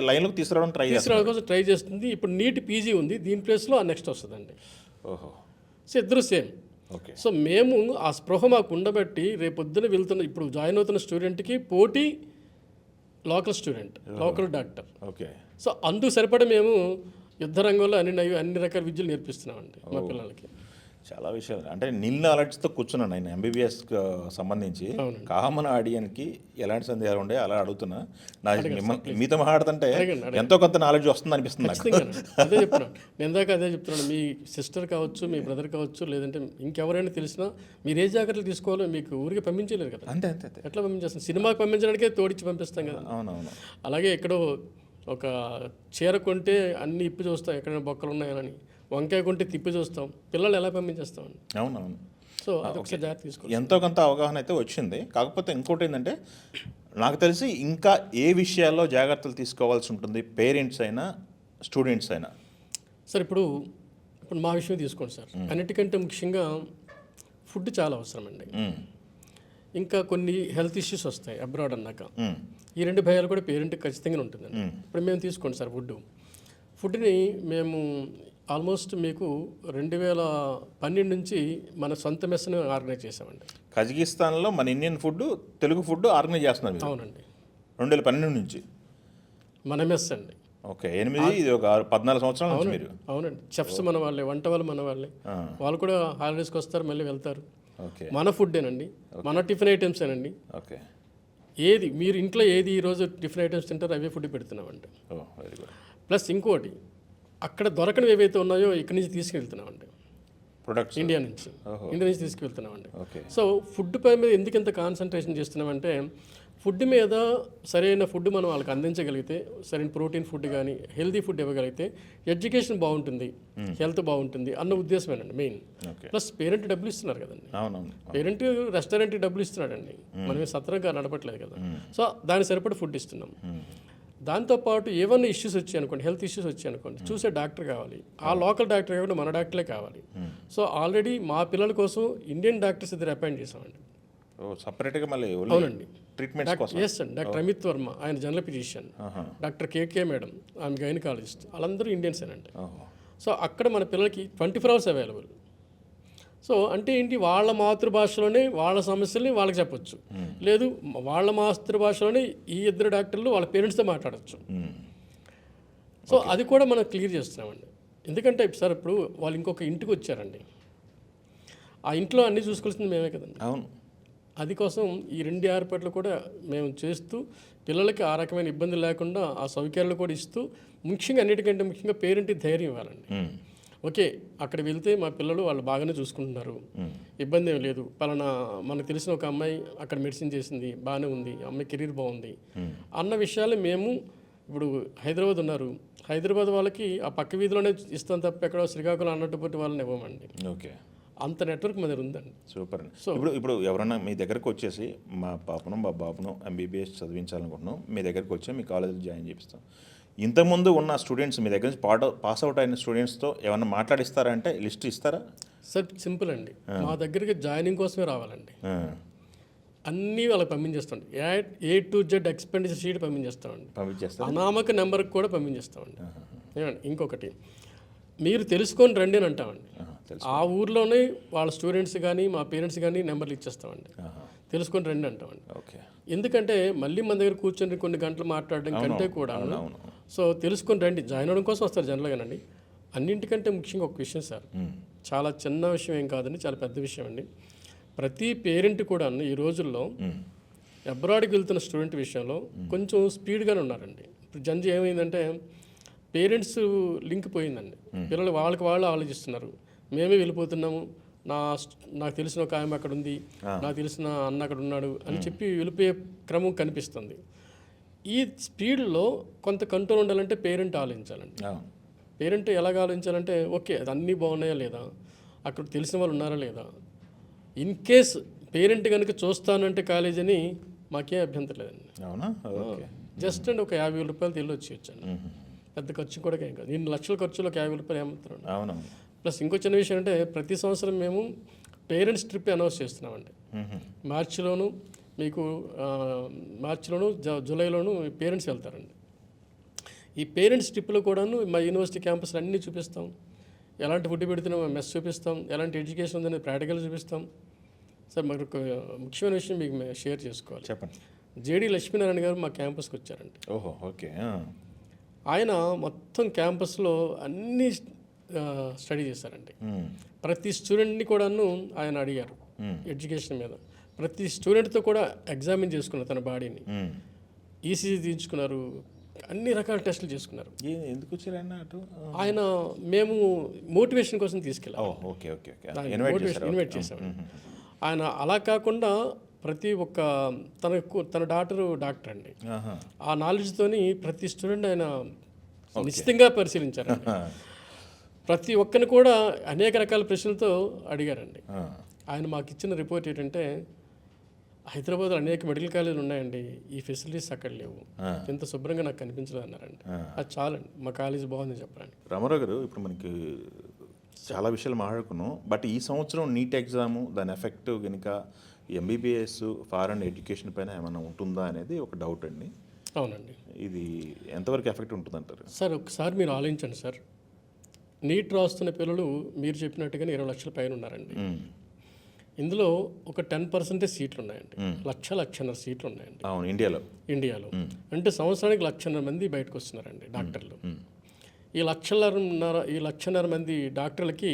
లైన్లోకి తీసుకురావడం తీసుకురావడం కోసం ట్రై చేస్తుంది. ఇప్పుడు నీట్ పీజీ ఉంది, దీని ప్లేస్లో ఆ నెక్స్ట్ వస్తుందండి. ఓహో. సో ఇద్దరు సేమ్. ఓకే. సో మేము ఆ స్పృహ మాకు ఉండబట్టి రేపొద్దున వెళ్తున్న, ఇప్పుడు జాయిన్ అవుతున్న స్టూడెంట్కి పోటీ local student, local doctor. Okay. So అందుకు సరిపడ మేము యుద్ధ రంగంలో అన్ని రకాల విద్యలు నేర్పిస్తున్నామండి మా పిల్లలకి. చాలా విషయాలు అంటే నిల్ నాలెడ్జ్తో కూర్చున్నాను నేను ఎంబీబీఎస్ సంబంధించి. కామన్ ఆడియన్కి ఎలాంటి సందేహాలు ఉండే అలా అడుగుతున్నా. మీతో మాట్లాడుతుంటే ఎంతో కొంత నాలెడ్జ్ వస్తుంది అనిపిస్తుంది నాకు. అదే చెప్తున్నాను నేను ఇందాక, అదే చెప్తున్నాను. మీ సిస్టర్ కావచ్చు, మీ బ్రదర్ కావచ్చు, లేదంటే ఇంకెవరైనా తెలిసినా మీరు ఏ జాగ్రత్తలు తీసుకోవాలో మీకు ఊరికి పంపించలేరు కదా. అంతే అంతే. ఎట్లా పంపించేస్తాం? సినిమాకి పంపించడానికే తోడిచ్చి పంపిస్తాం కదా. అవునవును. అలాగే ఎక్కడో ఒక చీర కొంటే అన్ని ఇప్పి చూస్తాం, ఎక్కడైనా బొక్కలు ఉన్నాయని. వంకాయ కొంటే తిప్పి చూస్తాం, పిల్లలు ఎలా పంపించేస్తామండి. అవునవును. సో అదొకసారి జాగ్రత్త తీసుకోవాలి. ఎంతో కొంత అవగాహన అయితే వచ్చింది. కాకపోతే ఇంకోటి ఏంటంటే, నాకు తెలిసి ఇంకా ఏ విషయాల్లో జాగ్రత్తలు తీసుకోవాల్సి ఉంటుంది పేరెంట్స్ అయినా స్టూడెంట్స్ అయినా? సార్ ఇప్పుడు మా విషయం తీసుకోండి సార్. అన్నిటికంటే ముఖ్యంగా ఫుడ్ చాలా అవసరం అండి. ఇంకా కొన్ని హెల్త్ ఇష్యూస్ వస్తాయి అబ్రాడ్ అన్నాక. ఈ రెండు భయాలు కూడా పేరెంట్కి ఖచ్చితంగా ఉంటుందండి. ఇప్పుడు మేము తీసుకోండి సార్, ఫుడ్ని మేము ఆల్మోస్ట్ మీకు 2012 నుంచి మన సొంత మెస్ని ఆర్గనైజ్ చేసామండి. కజకిస్తాన్లో మన Indian food, Telugu food organise చేస్తున్నారు మీరు? అవునండి. 2012 నుంచి మన మెస్ అండి. ఓకే. 8 ఇది ఒక 14 సంవత్సరాల నుంచి మీరు? అవునండి. చెఫ్స్ మన వాళ్ళే, వంట వాళ్ళు మన వాళ్ళే. వాళ్ళు కూడా హాలిడేస్కి వస్తారు, మళ్ళీ వెళ్తారు. ఓకే. మన ఫుడ్డేనండి, మన టిఫిన్ ఐటమ్స్ ఏనండి. ఓకే. ఏది మీరు ఇంట్లో ఏది ఈరోజు టిఫిన్ ఐటమ్స్ తింటారో అవే ఫుడ్ పెడుతున్నామండి. ఓ వెరీ గుడ్. ప్లస్ ఇంకోటి, అక్కడ దొరకనివి ఏవైతే ఉన్నాయో ఇక్కడి నుంచి తీసుకెళ్తున్నామండి, ప్రొడక్ట్స్ ఇండియా నుంచి తీసుకువెళ్తున్నామండి. ఓకే. సో ఫుడ్ పై మీద ఎందుకు ఇంత కాన్సన్ట్రేషన్ చేస్తున్నామంటే, ఫుడ్ మీద సరైన ఫుడ్ మనం వాళ్ళకి అందించగలిగితే, సరైన ప్రోటీన్ ఫుడ్ కానీ హెల్తీ ఫుడ్ ఇవ్వగలిగితే ఎడ్యుకేషన్ బాగుంటుంది, హెల్త్ బాగుంటుంది అన్న ఉద్దేశమేనండి మెయిన్. ప్లస్ పేరెంట్ డబ్బులు ఇస్తున్నారు కదండి. అవునవును. పేరెంట్ రెస్టారెంట్కి డబ్బులు ఇస్తున్నాడండి, మనమే సత్రంగా నడపట్లేదు కదా. సో దాని సరిపడి ఫుడ్ ఇస్తున్నాం. దాంతోపాటు ఏమన్నా ఇష్యూస్ వచ్చాయి అనుకోండి, హెల్త్ ఇష్యూస్ వచ్చాయి అనుకోండి, చూసే డాక్టర్ కావాలి. ఆ లోకల్ డాక్టర్ కాకుండా మన డాక్టర్లే కావాలి. సో ఆల్రెడీ మా పిల్లల కోసం ఇండియన్ డాక్టర్స్ ఇద్దరు అపాయింట్ చేసామండి. సపరేట్గా మళ్ళీ? అవునండి. ట్రీట్మెంట్స్ కోసం? ఎస్ అండి. డాక్టర్ అమిత్ వర్మ, ఆయన జనరల్ ఫిజిషియన్. డాక్టర్ కేకే మేడం, ఆమె గైనకాలజిస్ట్. వాళ్ళందరూ ఇండియన్సేనండి. సో అక్కడ మన పిల్లలకి 24 hours అవైలబుల్. సో అంటే ఏంటి, వాళ్ళ మాతృభాషలోనే వాళ్ళ సమస్యల్ని వాళ్ళకి చెప్పొచ్చు. లేదు వాళ్ళ మాతృభాషలోనే ఈ ఇద్దరు డాక్టర్లు వాళ్ళ పేరెంట్స్తో మాట్లాడచ్చు. సో అది కూడా మనం క్లియర్ చేస్తున్నామండి. ఎందుకంటే సార్ ఇప్పుడు వాళ్ళు ఇంకొక ఇంటికి వచ్చారండి, ఆ ఇంట్లో అన్నీ చూసుకోవాల్సింది మేమే కదండి. అవును. అది కోసం ఈ 2 ఏర్పాట్లు కూడా మేము చేస్తూ పిల్లలకి ఆ రకమైన ఇబ్బందులు లేకుండా ఆ సౌకర్యాలు కూడా ఇస్తూ, ముఖ్యంగా అన్నిటికంటే ముఖ్యంగా పేరెంట్కి ధైర్యం ఇవ్వాలండి. ఓకే, అక్కడ వెళ్తే మా పిల్లలు వాళ్ళు బాగానే చూసుకుంటున్నారు, ఇబ్బంది ఏం లేదు. పలానా మనకు తెలిసిన ఒక అమ్మాయి అక్కడ మెడిసిన్ చేసింది, బాగానే ఉంది, అమ్మాయి కెరీర్ బాగుంది అన్న విషయాలు మేము ఇప్పుడు హైదరాబాద్ ఉన్నారు, హైదరాబాద్ వాళ్ళకి ఆ పక్క వీధిలోనే ఇస్తాం తప్ప ఎక్కడో శ్రీకాకుళం అన్నట్టుపోతే వాళ్ళని ఇవ్వమండి. ఓకే. అంత నెట్వర్క్ మన దగ్గర ఉందండి. సూపర్. ఇప్పుడు ఎవరన్నా మీ దగ్గరకు వచ్చేసి మా పాపను మా బాబును ఎంబీబీఎస్ చదివించాలనుకుంటున్నాం, మీ దగ్గరకు వచ్చి మీ కాలేజీలో జాయిన్ చేపిస్తాం, ఇంతకుముందు ఉన్న స్టూడెంట్స్ మీ దగ్గర నుంచి పాస్ అవుట్ అయిన స్టూడెంట్స్తో ఏమన్నా మాట్లాడిస్తారా? అంటే లిస్ట్ ఇస్తారా? సార్ సింపుల్ అండి, మా దగ్గరికి జాయినింగ్ కోసమే రావాలండి. అన్నీ వాళ్ళకి పంపించేస్తామండి. A to Z expenditure sheet పంపించేస్తాం. అనామక నెంబర్కి కూడా పంపించేస్తామండి. ఏమండి, ఇంకొకటి మీరు తెలుసుకొని రండి అని అంటామండి. ఆ ఊర్లోనే వాళ్ళ స్టూడెంట్స్ కానీ మా పేరెంట్స్ కానీ నెంబర్లు ఇచ్చేస్తామండి. తెలుసుకొని రండి అంటామండి. ఓకే. ఎందుకంటే మళ్ళీ మన దగ్గర కూర్చొని కొన్ని గంటలు మాట్లాడడం కంటే కూడా సో తెలుసుకొని రండి, జాయిన్ అవ్వడం కోసం వస్తారు జనరల్గానండి. అన్నింటికంటే ముఖ్యంగా ఒక విషయం సార్, చాలా చిన్న విషయం ఏం కాదండి, చాలా పెద్ద విషయం అండి. ప్రతి పేరెంట్ కూడా ఈ రోజుల్లో అబ్రాడ్కి వెళ్తున్న స్టూడెంట్ విషయంలో కొంచెం స్పీడ్గానే ఉన్నారండి. ఇప్పుడు జంజి ఏమైందంటే పేరెంట్స్ లింక్ పోయిందండి. పిల్లలు వాళ్ళకి వాళ్ళు ఆలోచిస్తున్నారు, మేమే వెళ్ళిపోతున్నాము, నాకు తెలిసిన ఒక ఆమె అక్కడ ఉంది, నాకు తెలిసిన అన్న అక్కడ ఉన్నాడు అని చెప్పి వెళ్ళిపోయే క్రమం కనిపిస్తుంది. ఈ స్పీడ్లో కొంత కంట్రోల్ ఉండాలంటే పేరెంట్ ఆలోచించాలండి. పేరెంట్ ఎలాగ ఆలోచించాలంటే ఓకే అది అన్నీ బాగున్నాయా లేదా, అక్కడ తెలిసిన వాళ్ళు ఉన్నారా లేదా, ఇన్ కేస్ పేరెంట్ కనుక చూస్తానంటే కాలేజ్ అని మాకే అభ్యంతరం లేదండి. అవునా? ఓకే. జస్ట్ అండి ఒక 50,000 రూపాయలు తెల్లి వచ్చేయచ్చండి, పెద్ద ఖర్చు కూడా ఏం కాదు. 2 లక్షల ఖర్చులో 50,000 రూపాయలు ఏమంటారండి. అవునవును. ప్లస్ ఇంకో చిన్న విషయం అంటే ప్రతి సంవత్సరం మేము పేరెంట్స్ ట్రిప్ అనౌన్స్ చేస్తున్నామండి. మార్చిలోను మీకు మార్చిలోను జూలైలోను పేరెంట్స్ వెళ్తారండి. ఈ పేరెంట్స్ ట్రిప్లో కూడాను మా యూనివర్సిటీ క్యాంపస్లు అన్నీ చూపిస్తాం, ఎలాంటి ఫుడ్ పెడుతున్నాం మెస్ చూపిస్తాం, ఎలాంటి ఎడ్యుకేషన్ ఉందని ప్రాక్టికల్ చూపిస్తాం. సార్ మాకు ఒక ముఖ్యమైన విషయం మీకు షేర్ చేసుకోవాలి. చెప్పండి. జేడి లక్ష్మీనారాయణ గారు మా క్యాంపస్కి వచ్చారండి. ఓహో, ఓకే. ఆయన మొత్తం క్యాంపస్లో అన్నీ స్టడీ చేశారండి. ప్రతి స్టూడెంట్ని కూడాను ఆయన అడిగారు ఎడ్యుకేషన్ మీద. ప్రతి స్టూడెంట్తో కూడా ఎగ్జామిన్ చేసుకున్నారు తన బాడీని, ఈసీజీ తీయించుకున్నారు, అన్ని రకాల టెస్టులు చేసుకున్నారు. ఎందుకు వచ్చారన్న అటు? ఆయన మేము మోటివేషన్ కోసం తీసుకెళ్ళాం. Okay okay okay. ఇన్వైట్ చేసాం. ఆయన అలా కాకుండా ప్రతి ఒక్క తన డాక్టర్ అండి. ఆ నాలెడ్జ్తోని ప్రతి స్టూడెంట్ ఆయన నిశ్చితంగా పరిశీలించారు. ప్రతి ఒక్కరిని కూడా అనేక రకాల ప్రశ్నలతో అడిగారండి. ఆయన మాకు ఇచ్చిన రిపోర్ట్ ఏంటంటే హైదరాబాద్లో అనేక మెడికల్ కాలేజీలు ఉన్నాయండి, ఈ ఫెసిలిటీస్ అక్కడ లేవు, ఎంత శుభ్రంగా నాకు కనిపించలేదు అన్నారండి. అది చాలండి, మా కాలేజీ బాగుందని చెప్పండి. రామారావు గారు, ఇప్పుడు మనకి చాలా విషయాలు మాట్లాడుకున్నాం, బట్ ఈ సంవత్సరం నీట్ ఎగ్జాము దాని ఎఫెక్ట్ కనుక ఎంబీబీఎస్ ఫారెన్ ఎడ్యుకేషన్ పైన ఏమైనా ఉంటుందా అనేది ఒక డౌట్ అండి. అవునండి. ఇది ఎంతవరకు ఎఫెక్ట్ ఉంటుందంటారు? సార్ ఒకసారి మీరు ఆలోచించండి సార్, నీట్ రాస్తున్న పిల్లలు మీరు చెప్పినట్టుగానే 20 లక్షల పైన ఉన్నారండి. ఇందులో ఒక 10% సీట్లు ఉన్నాయండి. 1,00,000 సీట్లు ఉన్నాయండి. అవును, ఇండియాలో అంటే సంవత్సరానికి 1,00,000 మంది బయటకు వస్తున్నారండి డాక్టర్లు. ఈ 1,00,000 మంది డాక్టర్లకి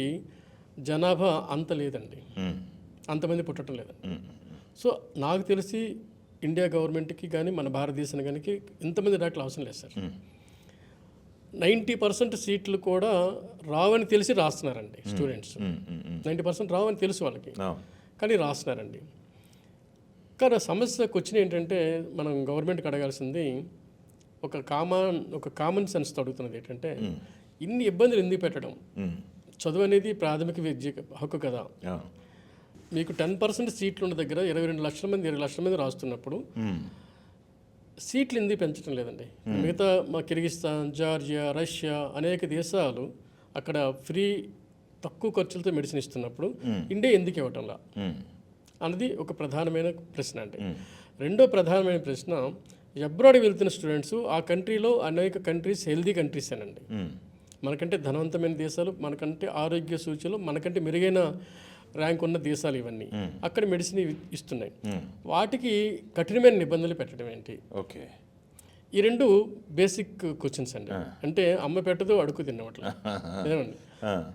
జనాభా అంత లేదండి, అంతమంది పుట్టడం లేదండి. సో నాకు తెలిసి ఇండియా గవర్నమెంట్కి కానీ మన భారతదేశానికి కానీ ఇంతమంది డాక్టర్లు అవసరం లేదు సార్. 90% సీట్లు కూడా రావని తెలిసి రాస్తున్నారండి స్టూడెంట్స్. 90% రావని తెలుసు వాళ్ళకి, కానీ రాస్తున్నారండి. కానీ సమస్యకు వచ్చిన ఏంటంటే మనం గవర్నమెంట్కి అడగాల్సింది ఒక కామన్ సెన్స్తో అడుగుతున్నది ఏంటంటే ఇన్ని ఇబ్బందులు ఎందుకు పెట్టడం? చదువు అనేది ప్రాథమిక విద్య హక్కు కదా. మీకు 10% సీట్లు ఉన్న దగ్గర 22 లక్షల మంది 20 లక్షల మంది రాస్తున్నప్పుడు సీట్లు ఎందుకు పెంచడం లేదండి? మిగతా మా కిర్గిస్తాన్, జార్జియా, రష్యా అనేక దేశాలు అక్కడ ఫ్రీ తక్కువ ఖర్చులతో మెడిసిన్ ఇస్తున్నప్పుడు ఇండియా ఎందుకు ఇవ్వటంలా అన్నది ఒక ప్రధానమైన ప్రశ్న అండి. రెండో ప్రధానమైన ప్రశ్న, అబ్రాడ్ వెళ్తున్న స్టూడెంట్స్ ఆ కంట్రీలో అనేక కంట్రీస్ హెల్దీ కంట్రీస్ అనండి. మనకంటే ధనవంతమైన దేశాలు, మనకంటే ఆరోగ్య సూచనలు, మనకంటే మెరుగైన ర్యాంక్ ఉన్న దేశాలు ఇవన్నీ. అక్కడ మెడిసిన్ ఇస్తున్నాయి. వాటికి కఠినమైన నిబంధనలు పెట్టడం ఏంటి? ఓకే, ఈ రెండు బేసిక్ క్వశ్చన్స్ అండి. అంటే అమ్మ పెట్టదు అడుగు తిన్నట్ల ఏమండి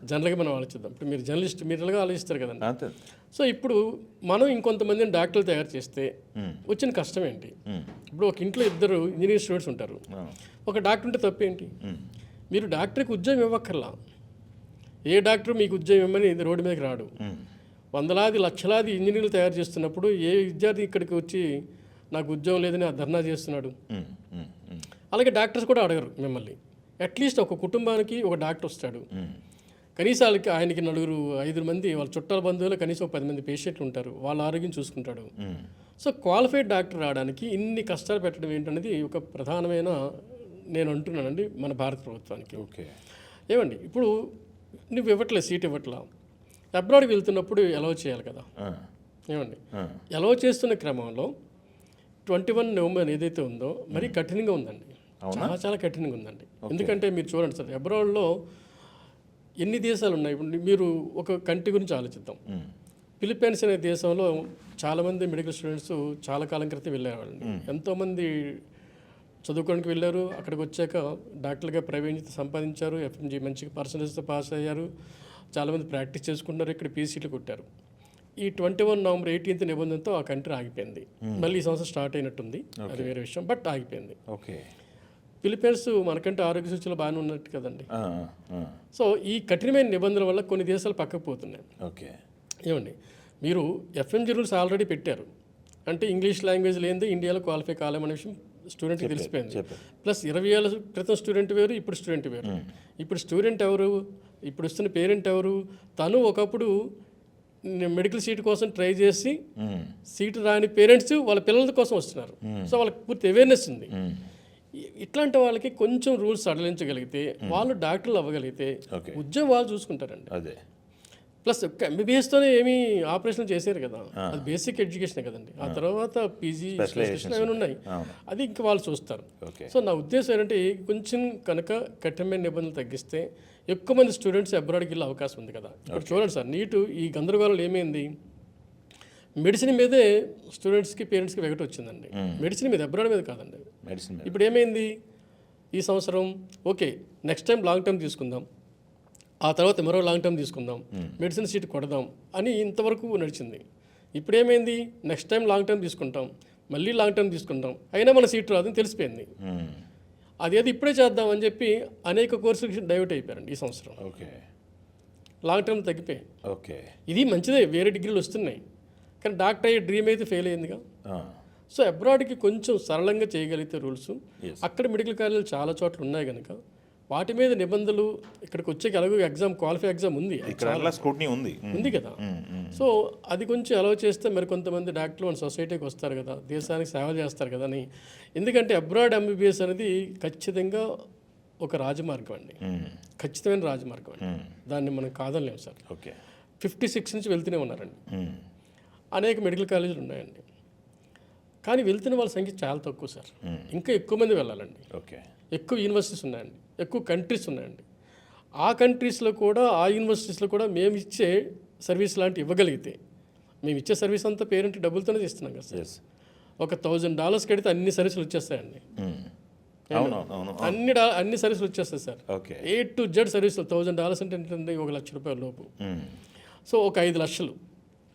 జనరల్గా మనం ఆలోచిద్దాం. ఇప్పుడు మీరు జర్నలిస్ట్, మీరు ఎలాగో ఆలోచిస్తారు కదండి. సో ఇప్పుడు మనం ఇంకొంతమందిని డాక్టర్లు తయారు చేస్తే వచ్చిన కష్టం ఏంటి? ఇప్పుడు ఒక ఇంట్లో 2 ఇంజనీరింగ్ స్టూడెంట్స్ ఉంటారు, ఒక డాక్టర్ ఉంటే తప్పేంటి? మీరు డాక్టర్కి ఉద్యోగం ఇవ్వక్కర్లా, ఏ డాక్టర్ మీకు ఉద్యోగం ఇవ్వమని రోడ్డు మీదకి రాడు. వందలాది లక్షలాది ఇంజనీర్లు తయారు చేస్తున్నప్పుడు ఏ విద్యార్థి ఇక్కడికి వచ్చి నాకు ఉద్యోగం లేదని ఆ ధర్నా చేస్తున్నాడు? అలాగే డాక్టర్స్ కూడా అడగరు మిమ్మల్ని. అట్లీస్ట్ ఒక కుటుంబానికి ఒక డాక్టర్ వస్తాడు, కనీసం ఆయనకి 4-5 మంది వాళ్ళ చుట్టాల బంధువులు, కనీసం 10 మంది పేషెంట్లు ఉంటారు, వాళ్ళ ఆరోగ్యం చూసుకుంటాడు. సో క్వాలిఫైడ్ డాక్టర్ రావడానికి ఇన్ని కష్టాలు పెట్టడం ఏంటనేది ఒక ప్రధానమైన నేను అంటున్నానండి మన భారత ప్రభుత్వానికి. ఓకే, ఏమండి ఇప్పుడు నువ్వు ఇవ్వట్లేదు, సీట్ ఇవ్వట్లా, అబ్రాడ్కి వెళ్తున్నప్పుడు ఎలవ్ చేయాలి కదా. ఏమండి ఎలవ్ చేస్తున్న క్రమంలో 21 నవంబర్ ఏదైతే ఉందో మరీ కఠినంగా ఉందండి, చాలా చాలా కఠినంగా ఉందండి. ఎందుకంటే మీరు చూడండి సార్, అబ్రాడ్లో ఎన్ని దేశాలు ఉన్నాయి. ఇప్పుడు మీరు ఒక కంట్రీ గురించి ఆలోచిద్దాం. ఫిలిప్పైన్స్ అనే దేశంలో చాలామంది మెడికల్ స్టూడెంట్స్ చాలా కాలం క్రితం వెళ్ళేవాళ్ళండి. ఎంతోమంది చదువుకోవడానికి వెళ్ళారు. అక్కడికి వచ్చాక డాక్టర్గా ప్రవీణ్యత సంపాదించారు, ఎఫ్ఎంజీ మంచి పర్సంటేజ్తో పాస్ అయ్యారు, చాలామంది ప్రాక్టీస్ చేసుకుంటున్నారు, ఇక్కడ పీసీట్లు కొట్టారు. ఈ 21 నవంబర్ 18 నిబంధనతో ఆ కంట్రీ ఆగిపోయింది. మళ్ళీ ఈ సంవత్సరం స్టార్ట్ అయినట్టుంది, అది వేరే విషయం, బట్ ఆగిపోయింది. ఓకే. ఫిలిప్పైన్స్ మనకంటే ఆరోగ్య సూచనలు బాగానే ఉన్నట్టు కదండి. సో ఈ కఠినమైన నిబంధనల వల్ల కొన్ని దేశాలు పక్కకు పోతున్నాయి. ఓకే. ఏమండి, మీరు ఎఫ్ఎంజీ రూల్స్ ఆల్రెడీ పెట్టారు అంటే ఇంగ్లీష్ లాంగ్వేజ్ లేనిదే ఇండియాలో క్వాలిఫై కాలేమనే విషయం స్టూడెంట్కి తెలిసిపోయింది. ప్లస్ 20 ఏళ్ళ క్రితం స్టూడెంట్ వేరు, ఇప్పుడు స్టూడెంట్ వేరు. ఇప్పుడు స్టూడెంట్ ఎవరు, ఇప్పుడు వస్తున్న పేరెంట్ ఎవరు? తను ఒకప్పుడు మెడికల్ సీట్ కోసం ట్రై చేసి సీట్ రాని పేరెంట్స్ వాళ్ళ పిల్లల కోసం వస్తున్నారు. సో వాళ్ళకి పూర్తి అవేర్నెస్ ఉంది. ఇట్లాంటి వాళ్ళకి కొంచెం రూల్స్ సడలించగలిగితే, వాళ్ళు డాక్టర్లు అవ్వగలిగితే ఉద్యోగం వాళ్ళు చూసుకుంటారండి. అదే. ప్లస్ ఎంబీబీఎస్తోనే ఏమీ ఆపరేషన్ చేశారు కదా, అది బేసిక్ ఎడ్యుకేషన్ కదండి. ఆ తర్వాత పీజీ స్పెషలైజేషన్ ఏమైనా ఉన్నాయి, అది ఇంకా వాళ్ళు చూస్తారు. సో నా ఉద్దేశం ఏంటంటే కొంచెం కనుక కఠినమైన నిబంధనలు తగ్గిస్తే ఎక్కువ మంది స్టూడెంట్స్ అబ్రాడ్కి వెళ్ళే అవకాశం ఉంది కదా. ఇప్పుడు చూడండి సార్, నీటు ఈ గందరగోళం ఏమైంది, మెడిసిన్ మీదే స్టూడెంట్స్కి పేరెంట్స్కి వెగట్ వచ్చిందండి. మెడిసిన్ మీద, అబ్రాడ్ మీద కాదండి. మెడిసిన్ ఇప్పుడు ఏమైంది ఈ సంవత్సరం, okay next time long term తీసుకుందాం, ఆ తర్వాత మరో లాంగ్ టర్మ్ తీసుకుందాం, మెడిసిన్ సీట్ కొడదాం అని ఇంతవరకు నడిచింది. ఇప్పుడు ఏమైంది, నెక్స్ట్ టైం లాంగ్ టర్మ్ తీసుకుంటాం, మళ్ళీ లాంగ్ టర్మ్ తీసుకుంటాం, అయినా మన సీట్ రాదని తెలిసిపోయింది. అదేది ఇప్పుడే చేద్దాం అని చెప్పి అనేక కోర్సులకి డైవర్ట్ అయిపోయారండి ఈ సంవత్సరం. ఓకే. లాంగ్ టర్మ్ తగ్గిపోయాయి. ఓకే. ఇది మంచిదే, వేరే డిగ్రీలు వస్తున్నాయి, కానీ డాక్టర్ అయ్యే డ్రీమ్ అయితే ఫెయిల్ అయిందిగా. సో అబ్రాడ్కి కొంచెం సరళంగా చేయగలిగితే రూల్స్, అక్కడ మెడికల్ కాలేజీలు చాలా చోట్ల ఉన్నాయి కనుక వాటి మీద నిబంధనలు, ఇక్కడికి వచ్చేకి ఎలాగో ఎగ్జామ్, క్వాలిఫై ఎగ్జామ్ ఉంది, స్క్రూటినీ ఉంది కదా. సో అది కొంచెం అలౌ చేస్తే మరి కొంతమంది డాక్టర్లు మన సొసైటీకి వస్తారు కదా, దేశానికి సేవ చేస్తారు కదా అని. ఎందుకంటే అబ్రాడ్ ఎంబీబీఎస్ అనేది ఖచ్చితంగా ఒక రాజమార్గం అండి, ఖచ్చితమైన రాజమార్గం అండి, దాన్ని మనం కాదనలేము సార్. ఓకే. 56 నుంచి వెళ్తూనే ఉన్నారండి. అనేక మెడికల్ కాలేజీలు ఉన్నాయండి, కానీ వెళ్తున్న వాళ్ళ సంఖ్య చాలా తక్కువ సార్. ఇంకా ఎక్కువ మంది వెళ్ళాలండి. ఓకే. ఎక్కువ యూనివర్సిటీస్ ఉన్నాయండి, ఎక్కువ కంట్రీస్ ఉన్నాయండి. ఆ కంట్రీస్లో కూడా, ఆ యూనివర్సిటీస్లో కూడా మేము ఇచ్చే సర్వీస్ లాంటి ఇవ్వగలిగితే, మేము ఇచ్చే సర్వీస్ అంతా పేరెంట్ డబ్బులతోనే ఇస్తున్నాం కదా సార్. ఒక $1000 కడితే అన్ని సర్వీసులు వచ్చేస్తాయండి. అన్ని సర్వీసులు వచ్చేస్తాయి సార్. A to Z సర్వీసులు. $1000 అంటే ఏంటంటే ₹1,00,000 లోపు. సో ఒక 5 లక్షలు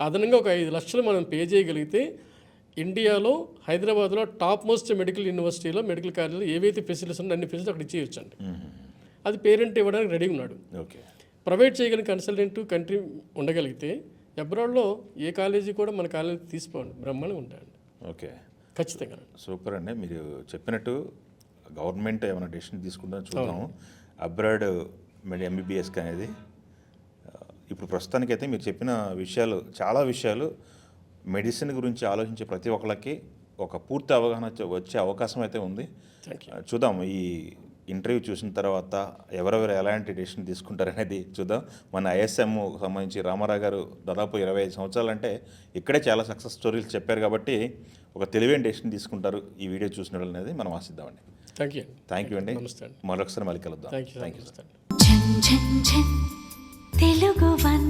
అదనంగా, ఒక 5 లక్షలు మనం పే చేయగలిగితే ఇండియాలో హైదరాబాద్లో టాప్ మోస్ట్ మెడికల్ యూనివర్సిటీలో, మెడికల్ కాలేజీలో ఏవైతే ఫెసిలిటీస్ ఉన్నాయో అన్ని ఫెసిలిటీస్ అక్కడ ఇచ్చేయచ్చండి. అది పేరెంట్ ఇవ్వడానికి రెడీ ఉన్నాడు. ప్రొవైడ్ చేయగలిగిన కన్సల్టెంట్ కంట్రీ ఉండగలిగితే అబ్రాడ్లో ఏ కాలేజీ కూడా మన కాలేజీ తీసుకోండి, బ్రహ్మాండంగా ఉంటాయండి. ఓకే. ఖచ్చితంగా. సూపర్ అండి. మీరు చెప్పినట్టు గవర్నమెంట్ ఏమైనా డెసిషన్ తీసుకుంటుందో చూద్దాము. అబ్రాడ్ ఎంబీబీఎస్కి అనేది ఇప్పుడు ప్రస్తుతానికైతే మీరు చెప్పిన విషయాలు, చాలా విషయాలు మెడిసిన్ గురించి ఆలోచించే ప్రతి ఒక్కరికి ఒక పూర్తి అవగాహన వచ్చే అవకాశం అయితే ఉంది. చూద్దాం, ఈ ఇంటర్వ్యూ చూసిన తర్వాత ఎవరెవరు ఎలాంటి డెసిషన్ తీసుకుంటారనేది చూద్దాం. మన ఐఎస్ఎం సంబంధించి రామారావు గారు దాదాపు 25 సంవత్సరాలు అంటే ఇక్కడే చాలా సక్సెస్ స్టోరీలు చెప్పారు కాబట్టి ఒక తెలివైన డెసిషన్ తీసుకుంటారు ఈ వీడియో చూసిన అనేది మనం ఆశిద్దామండి. థ్యాంక్ యూ అండి. మరొకసారి మళ్ళీ కలుద్దాం. Thank you. తెలుగు వన్